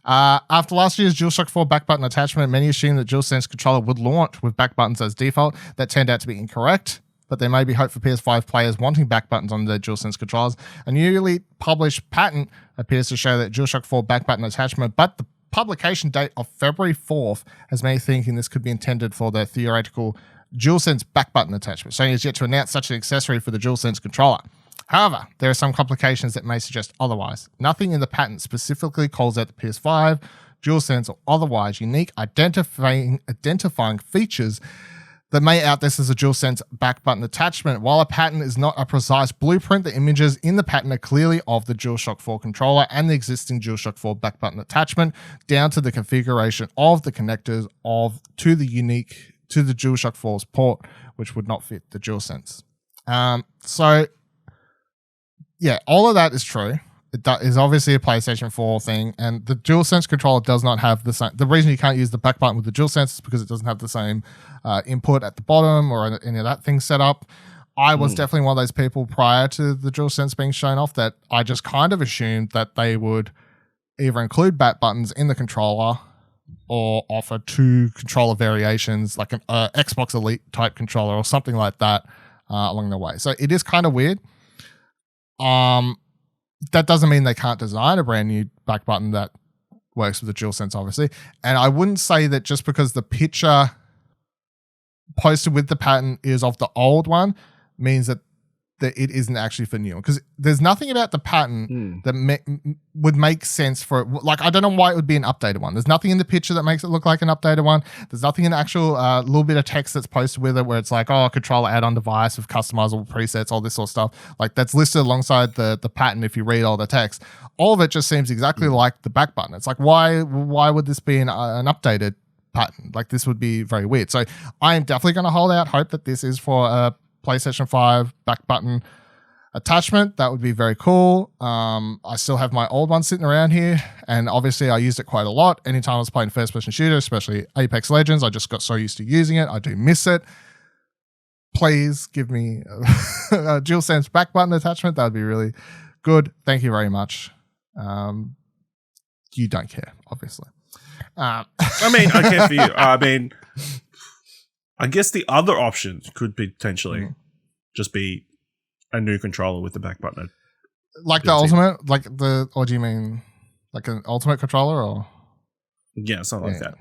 After last year's DualShock 4 back button attachment, many assumed that DualSense controller would launch with back buttons as default. That turned out to be incorrect, but there may be hope for PS5 players wanting back buttons on their DualSense controllers. A newly published patent appears to show that DualShock 4 back button attachment, but the publication date of February 4th has many thinking this could be intended for the theoretical DualSense back button attachment. Sony has yet to announce such an accessory for the DualSense controller. However, there are some complications that may suggest otherwise. Nothing in the patent specifically calls out the PS5, DualSense, or otherwise unique identifying features that may out this as a DualSense back button attachment. While a patent is not a precise blueprint, the images in the patent are clearly of the DualShock 4 controller and the existing DualShock 4 back button attachment, down to the configuration of the connectors to the DualShock 4's port, which would not fit the DualSense. So yeah, all of that is true. It is obviously a PlayStation 4 thing, and the DualSense controller does not have the same. The reason you can't use the back button with the DualSense is because it doesn't have the same input at the bottom or any of that thing set up. I was definitely one of those people prior to the DualSense being shown off that I just kind of assumed that they would either include back buttons in the controller or offer two controller variations, like an Xbox Elite type controller or something like that along the way. So it is kind of weird. That doesn't mean they can't design a brand new back button that works with the DualSense, obviously. And I wouldn't say that just because the picture posted with the patent is of the old one means that it isn't actually for new. Because there's nothing about the patent that would make sense for it. Like, I don't know why it would be an updated one. There's nothing in the picture that makes it look like an updated one. There's nothing in the actual little bit of text that's posted with it where it's like, oh, controller add-on device with customizable presets, all this sort of stuff. Like, that's listed alongside the patent if you read all the text. All of it just seems exactly like the back button. It's like, why would this be an updated pattern. Like, this would be very weird. So I am definitely going to hold out hope that this is for a PlayStation 5 back button attachment. That would be very cool. I still have my old one sitting around here, and obviously I used it quite a lot. Anytime I was playing first-person shooter, especially Apex Legends, I just got so used to using it. I do miss it. Please give me a DualSense back button attachment. That would be really good. Thank you very much. You don't care, obviously. I mean, I care for you. I mean, I guess the other option could potentially just be a new controller with the back button. Like the ultimate? Or do you mean like an ultimate controller? Or yeah, something like that.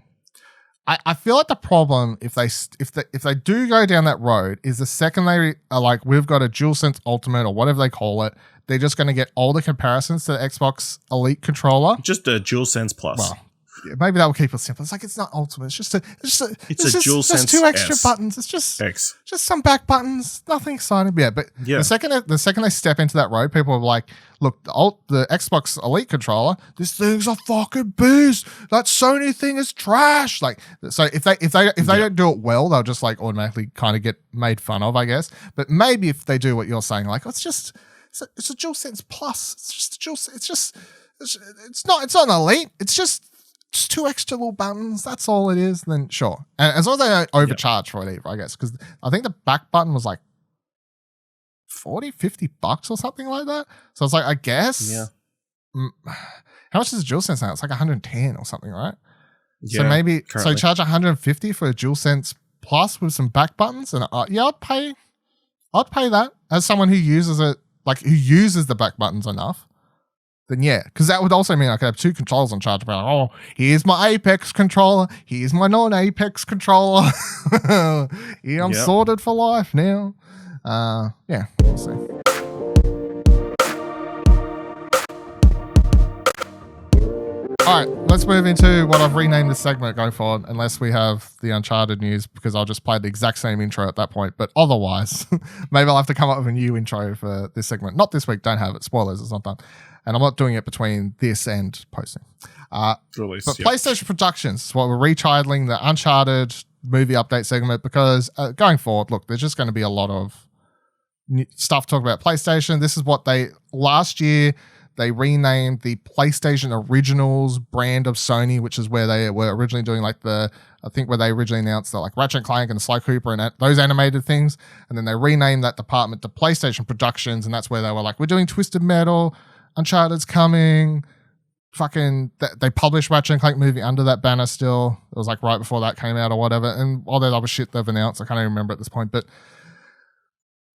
I feel like the problem if they do go down that road is the second they are like, we've got a DualSense Ultimate or whatever they call it, they're just going to get all the comparisons to the Xbox Elite controller. Just a DualSense Plus. Well, maybe that will keep it simple. It's like, it's not Ultimate. It's just a DualSense. There's two extra buttons. It's just some back buttons. Nothing exciting. Yeah, but the second they step into that road, people are like, look, the Xbox Elite controller, this thing's a fucking beast. That Sony thing is trash. Like, so if they don't do it well, they'll just like automatically kind of get made fun of, I guess. But maybe if they do what you're saying, like, it's a DualSense Plus. It's just a DualSense. It's not an Elite. It's just two extra little buttons. That's all it is. Then sure. And as long as they don't overcharge for it either, I guess. Because I think the back button was like $40-$50 or something like that. So it's like, I guess. Yeah. How much is DualSense now? It's like 110 or something, right? Yeah, so maybe currently. so charge 150 for a DualSense Plus with some back buttons, and I'd pay that as someone who uses it, like who uses the back buttons enough. Then yeah, because that would also mean I could have two controllers on charge. About, oh, here's my Apex controller, here's my non-Apex controller. Yeah, I'm sorted for life now. Yeah, we'll see. All right, let's move into what I've renamed this segment going forward, unless we have the Uncharted news, because I'll just play the exact same intro at that point. But otherwise, maybe I'll have to come up with a new intro for this segment. Not this week, don't have it. Spoilers, it's not done. And I'm not doing it between this and posting. Release, but PlayStation Productions is what we're retitling the Uncharted movie update segment, because going forward, look, there's just going to be a lot of stuff talking about PlayStation. This is what last year they renamed the PlayStation Originals brand of Sony, which is where they were originally doing like where they originally announced like Ratchet Clank and Sly Cooper and those animated things. And then they renamed that department to PlayStation Productions. And that's where they were like, we're doing Twisted Metal, Uncharted's coming. They published Ratchet Clank movie under that banner still. It was like right before that came out or whatever. And all that other shit they've announced, I can't even remember at this point. But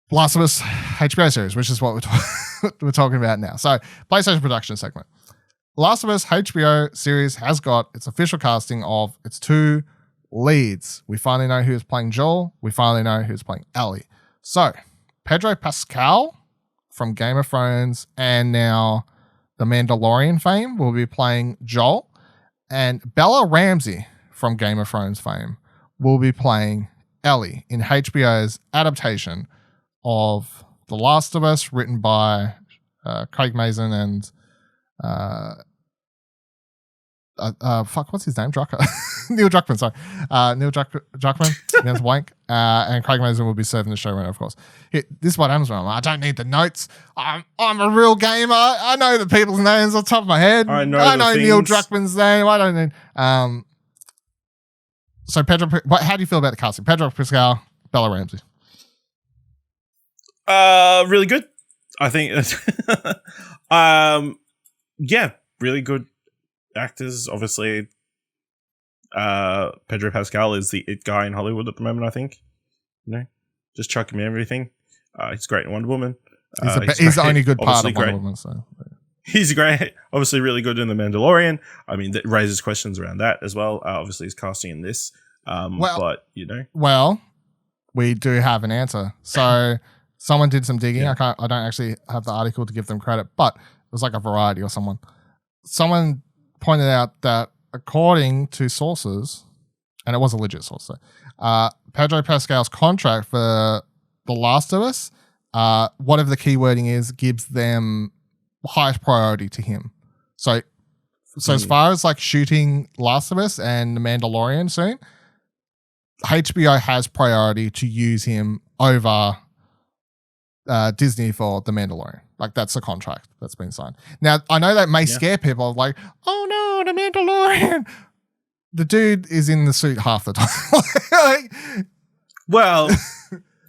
Last of Us HBO series, which is what we're talking about now. So, PlayStation Production segment. Last of Us HBO series has got its official casting of its two leads. We finally know who's playing Joel. We finally know who's playing Ellie. So, Pedro Pascal from Game of Thrones and now The Mandalorian fame will be playing Joel. And Bella Ramsey from Game of Thrones fame will be playing Ellie in HBO's adaptation of The Last of Us, written by Craig Mazin and what's his name? Neil Druckmann, sorry. Neil Druckmann, name's blank. And Craig Mazin will be serving the showrunner, of course. This is what happens when I don't need the notes. I'm a real gamer. I know the people's names on top of my head. I know Neil Druckmann's name. I don't need. So Pedro, how do you feel about the casting? Pedro Pascal, Bella Ramsey. Really good. I think. Yeah, really good actors. Obviously, Pedro Pascal is the it guy in Hollywood at the moment. I think, just chuck him in everything. He's great in Wonder Woman. He's the only good part of Wonder Woman. So he's great. Obviously, really good in The Mandalorian. I mean, that raises questions around that as well. Obviously, he's casting in this. But well, we do have an answer. So. Someone did some digging. Yeah. I don't actually have the article to give them credit, but it was like a Variety or someone. Someone pointed out that according to sources, and it was a legit source, Pedro Pascal's contract for The Last of Us, whatever the key wording is, gives them highest priority to him. So So as far as like shooting Last of Us and The Mandalorian soon, HBO has priority to use him over Disney for The Mandalorian. Like that's a contract that's been signed. Now I know that may scare people. Like, oh no, The Mandalorian. The dude is in the suit half the time. Like, well,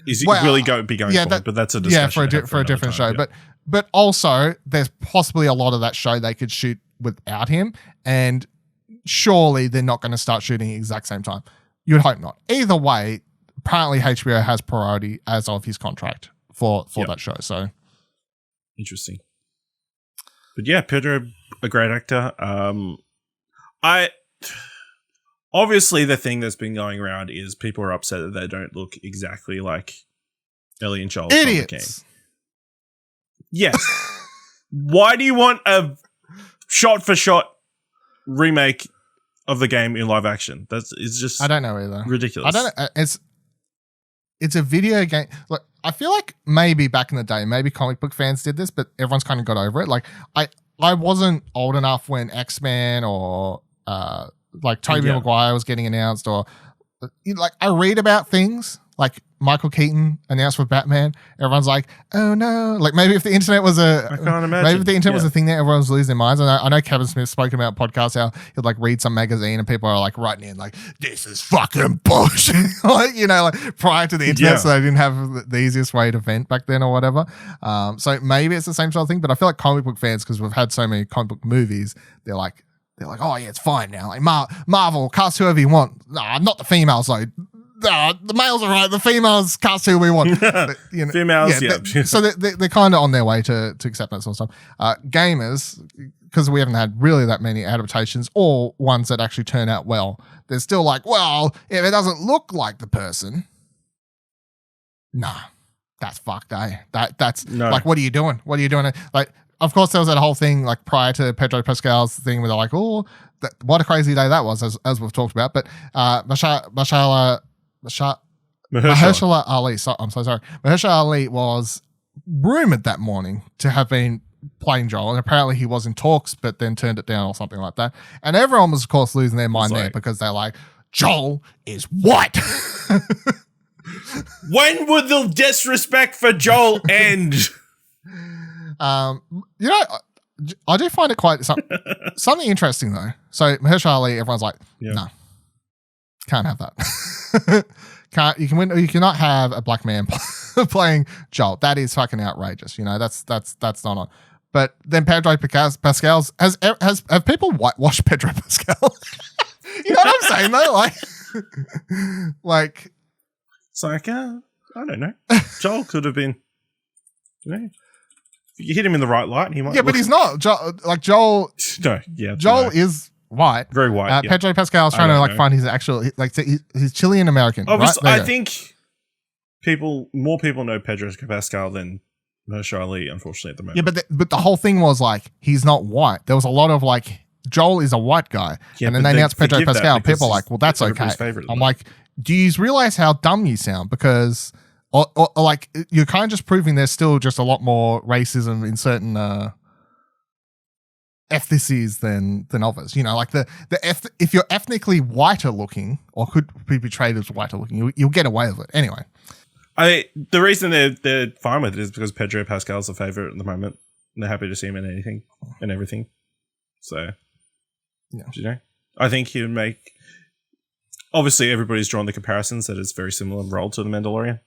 is he really going to be going forward? But that's a discussion. Yeah, for a different show. Yeah. But also there's possibly a lot of that show they could shoot without him, and surely they're not going to start shooting at the exact same time. You'd hope not. Either way, apparently HBO has priority as of his contract for that show. So interesting. But yeah, Pedro, a great actor. Obviously the thing that's been going around is people are upset that they don't look exactly like Ellie and Joel. Idiots. Yes. Why do you want a shot-for-shot remake of the game in live action? It's just I don't know either. Ridiculous. I don't know. It's a video game. Like I feel like maybe back in the day, maybe comic book fans did this, but everyone's kind of got over it. Like I wasn't old enough when X-Men or like Tobey Maguire was getting announced, or like I read about things like Michael Keaton announced for Batman. Everyone's like, oh no. Like maybe if the internet was I can't imagine. Maybe if the internet was a thing that everyone was losing their minds. And I know Kevin Smith spoken about podcasts how he'd like read some magazine and people are like writing in like, this is fucking bullshit. Like, you know, like prior to the internet, so they didn't have the easiest way to vent back then or whatever. So maybe it's the same sort of thing, but I feel like comic book fans, because we've had so many comic book movies, they're like, oh yeah, it's fine now. Like Marvel, cast whoever you want. Nah, not the females though. The males are right. The females cast who we want. But, you know, females, so they're kind of on their way to accept that sort of stuff. Gamers, because we haven't had really that many adaptations or ones that actually turn out well, they're still like, well, if it doesn't look like the person, nah, that's fucked, eh? That's like, what are you doing? What are you doing? Like, of course, there was that whole thing like prior to Pedro Pascal's thing where they're like, oh, what a crazy day that was, as we've talked about. But Mahershala Ali, I'm so sorry. Mahershala Ali was rumored that morning to have been playing Joel, and apparently he was in talks, but then turned it down or something like that. And everyone was, of course, losing their mind there because they're like, Joel is white. When would the disrespect for Joel end? You know, I do find it quite something interesting though. So Mahershala Ali, everyone's like, no, can't have that. You cannot have a black man playing Joel. That is fucking outrageous. You know, that's not on. But then Pedro Pascal's have people whitewashed Pedro Pascal? You know what I'm saying though? Like it's like I don't know. Joel could have been, you know. You hit him in the right light, and he might. Yeah, but he's not. Joel. No, yeah. Joel is white, very white. Pedro Pascal's trying to find his actual he's Chilean American. Obviously, right? I think more people know Pedro Pascal than Mahershala Ali, unfortunately, at the moment. Yeah, but the whole thing was like he's not white. There was a lot of like Joel is a white guy, and then they announced Pedro Pascal. People are like, well, that's okay. I'm like, do you realize how dumb you sound? Because or like you're kind of just proving there's still just a lot more racism in certain ethnicities than others. You know, like if you're ethnically whiter looking or could be portrayed as whiter looking, you'll get away with it anyway. The reason they're fine with it is because Pedro Pascal's the favorite at the moment. And they're happy to see him in anything and everything. So, yeah, you know, I think he would make. Obviously, everybody's drawn the comparisons that it's very similar role to the Mandalorian,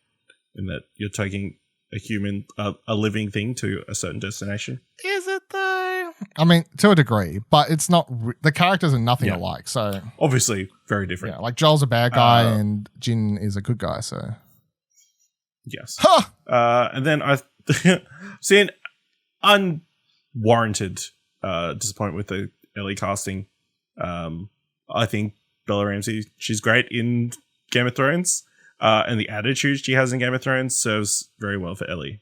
in that you're taking a human, a living thing to a certain destination. Is it though? I mean, to a degree, but it's not. The characters are nothing alike. So obviously, very different. Yeah, like Joel's a bad guy and Jin is a good guy. So yes. And then I've seen unwarranted disappointment with the Ellie casting. I think Bella Ramsey, she's great in Game of Thrones. And the attitude she has in Game of Thrones serves very well for Ellie.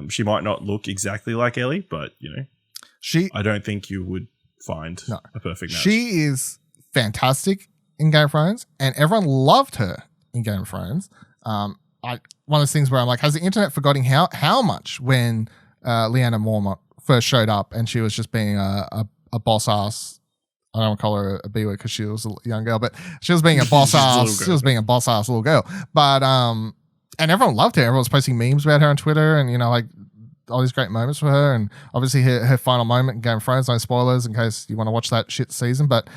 She might not look exactly like Ellie, but you know, I don't think you would find a perfect match. She is fantastic in Game of Thrones, and everyone loved her in Game of Thrones. One of those things where I'm like, has the internet forgotten how much when Lyanna Mormont first showed up and she was just being a a boss ass. I don't want to call her a B word because she was a young girl, but she was being a boss ass. She was being a boss ass little girl. But and everyone loved her. Everyone was posting memes about her on Twitter, and like all these great moments for her. And obviously her final moment in Game of Thrones. No spoilers in case you want to watch that shit season, but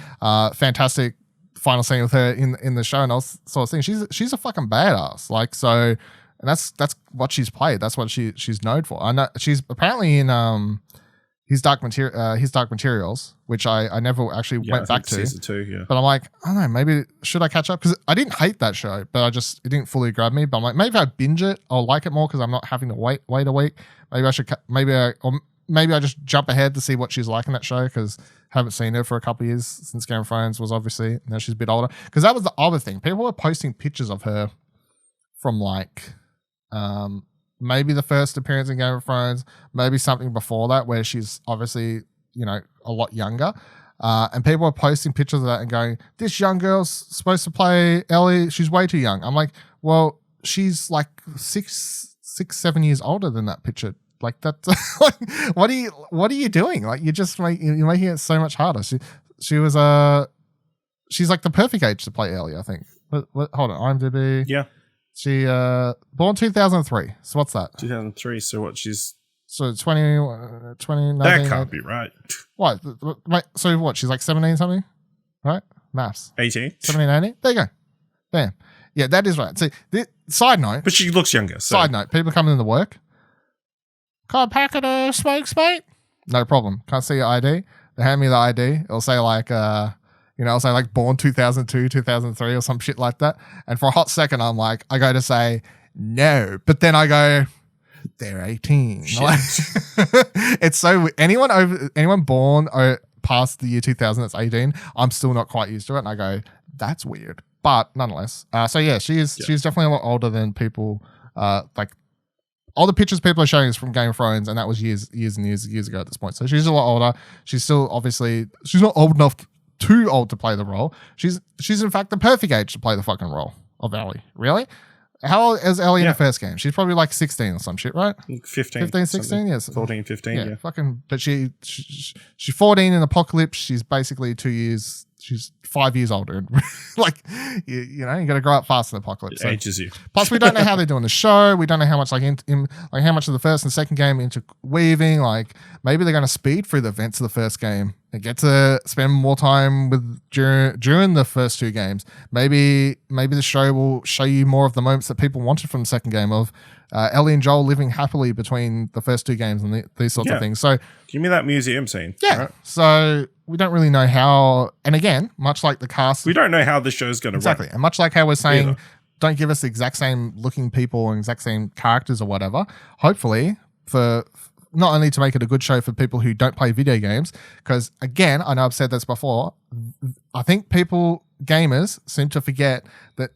fantastic final scene with her in the show and all sorts of things. She's a fucking badass. Like so. And that's what she's played. That's what she's known for. I know she's apparently in his Dark Materials, which I never actually went back to. Season 2, yeah. But I'm like, I don't know, maybe should I catch up? Because I didn't hate that show, but it didn't fully grab me. But I'm like, maybe if I binge it, I'll like it more because I'm not having to wait a week. Maybe I should, maybe I just jump ahead to see what she's like in that show because I haven't seen her for a couple of years since Game of Thrones was obviously. Now she's a bit older. Because that was the other thing. People were posting pictures of her from like maybe the first appearance in Game of Thrones, maybe something before that where she's obviously, a lot younger. And people are posting pictures of that and going, this young girl's supposed to play Ellie. She's way too young. I'm like, well, she's like 7 years older than that picture. Like that's like, what are you doing? Like you're making it so much harder. She's like the perfect age to play Ellie, I think. Hold on, IMDb. Yeah. She born 2003. So what's that? 2003. So what? She's 20. That can't be right. What? Wait, so what? She's like 17 something, right? Maths. 18. 17, 18. There you go. Bam. Yeah, that is right. See, side note. But she looks younger. So. Side note. People coming into work. Can't pack it a smokes, mate. No problem. Can't see your ID. They hand me the ID. It'll say like I'll say like born 2002, 2003 or some shit like that. And for a hot second, I'm like, I go to say no, but then I go, they're 18. Like, it's so anyone born past the year 2000 that's 18, I'm still not quite used to it. And I go, that's weird. But nonetheless, so yeah, she's definitely a lot older than people. Like all the pictures people are showing is from Game of Thrones, and that was years and years ago at this point. So she's a lot older. She's still obviously she's not old enough. Too old to play the role. She's in fact the perfect age to play the fucking role of Ellie. Really? How old is Ellie in the first game? She's probably like 16 or some shit, right? 15, 16, yes. 14, 15, yeah. Fucking, but she's 14 in Apocalypse. She's basically 2 years. She's 5 years older. Like, you got to grow up fast in Apocalypse. It ages you. Plus, we don't know how they're doing the show. We don't know how much like how much of the first and second game interweaving. Like, maybe they're going to speed through the events of the first game and get to spend more time during the first two games. Maybe the show will show you more of the moments that people wanted from the second game of Ellie and Joel living happily between the first two games and these sorts of things. So give me that museum scene. Yeah. Right? So we don't really know how, and again, much like the cast, we don't know how the show's going to run. And much like how we're saying, don't give us the exact same looking people and exact same characters or whatever. Hopefully, for not only to make it a good show for people who don't play video games, because again, I know I've said this before, I think gamers seem to forget that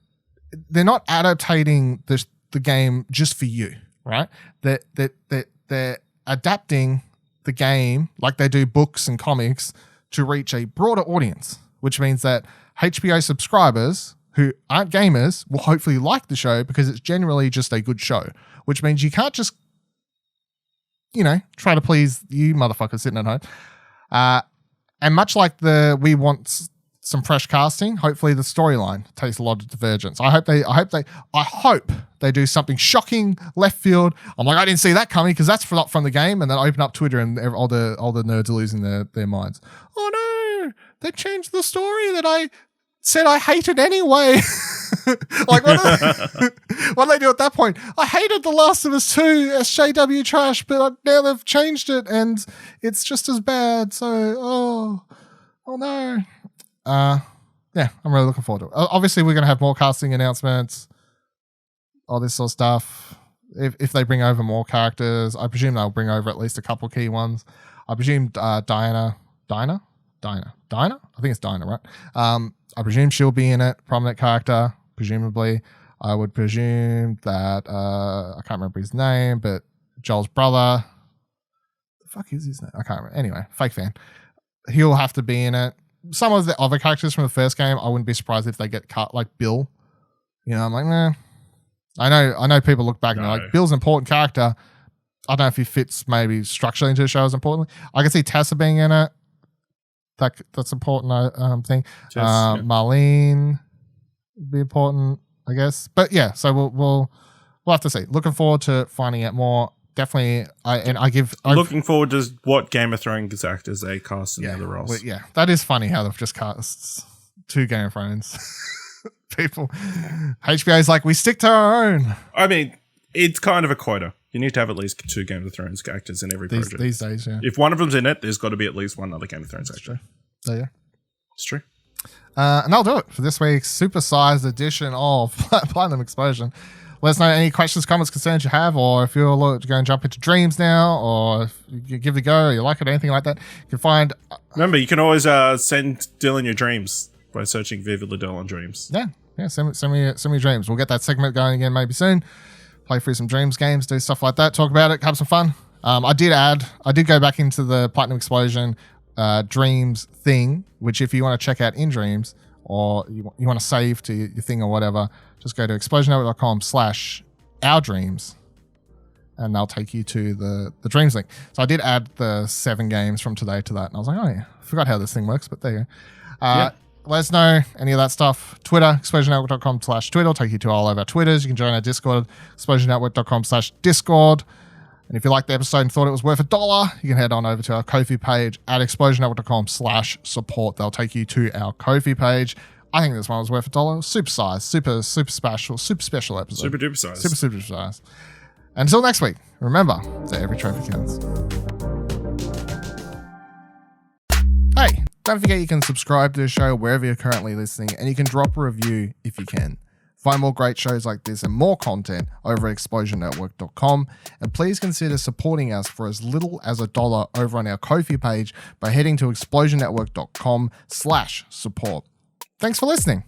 they're not adapting the game just for you, right? They're adapting the game like they do books and comics to reach a broader audience, which means that HBO subscribers who aren't gamers will hopefully like the show because it's generally just a good show, which means you can't just, try to please you motherfuckers sitting at home. And much like we want some fresh casting, hopefully the storyline takes a lot of divergence. I hope they do something shocking left field. I'm like, I didn't see that coming because that's not from the game, and then open up Twitter and all the nerds are losing their minds. Oh no, they changed the story that I said I hated anyway. Like, what do they do at that point? I hated The Last of Us 2 SJW trash, but now they've changed it and it's just as bad. So, oh no. Yeah, I'm really looking forward to it. Obviously, we're going to have more casting announcements, all this sort of stuff. If they bring over more characters, I presume they'll bring over at least a couple key ones. I presume Dinah? I think it's Dinah, right? I presume she'll be in it, prominent character, presumably. I would presume that, I can't remember his name, but Joel's brother, the fuck is his name? I can't remember. Anyway, fake fan. He'll have to be in it. Some of the other characters from the first game, I wouldn't be surprised if they get cut, like Bill. I'm like, nah. I know people look back and they're like, Bill's an important character. I don't know if he fits maybe structurally into the show as importantly. I can see Tessa being in it. That's important thing. Yes, yeah. Marlene would be important, I guess. But yeah, so we'll have to see. Looking forward to finding out more. Definitely, looking forward to what Game of Thrones actors they cast in the other roles. Yeah, that is funny how they've just cast 2 Game of Thrones people. HBO's like, we stick to our own. I mean, it's kind of a quota. You need to have at least 2 Game of Thrones actors in every project. These days, yeah. If one of them's in it, there's got to be at least one other Game of Thrones actor. There you go. It's true. And that'll do it for this week's supersized edition of Platinum Explosion. Let us know any questions, comments, concerns you have, or if you're going to jump into Dreams now, or if you give it a go, or you like it, anything like that. You can find... Remember, you can always send Dylan your dreams by searching Vivid Liddell on Dreams. Yeah, send me dreams. We'll get that segment going again maybe soon. Play through some Dreams games, do stuff like that, talk about it, have some fun. I did go back into the Platinum Explosion Dreams thing, which if you want to check out in Dreams, or you want to save to your thing or whatever, just go to explosionnetwork.com/ourdreams and they'll take you to the Dreams link. So I did add the 7 games from today to that, and I was like, oh yeah, I forgot how this thing works, but there you go. Let us know any of that stuff. Twitter, explosionnetwork.com/Twitter will take you to all of our Twitters. You can join our Discord, explosionnetwork.com/Discord. And if you liked the episode and thought it was worth $1, you can head on over to our Ko-fi page at explosionnetwork.com/support. They'll take you to our Ko-fi page. I think this one was worth $1. Super size, super special episode. Super duper size. Super size. Until next week, remember that every trophy counts. Hey, don't forget you can subscribe to the show wherever you're currently listening, and you can drop a review if you can. Find more great shows like this and more content over at explosionnetwork.com, and please consider supporting us for as little as $1 over on our Ko-fi page by heading to explosionnetwork.com/support. Thanks for listening.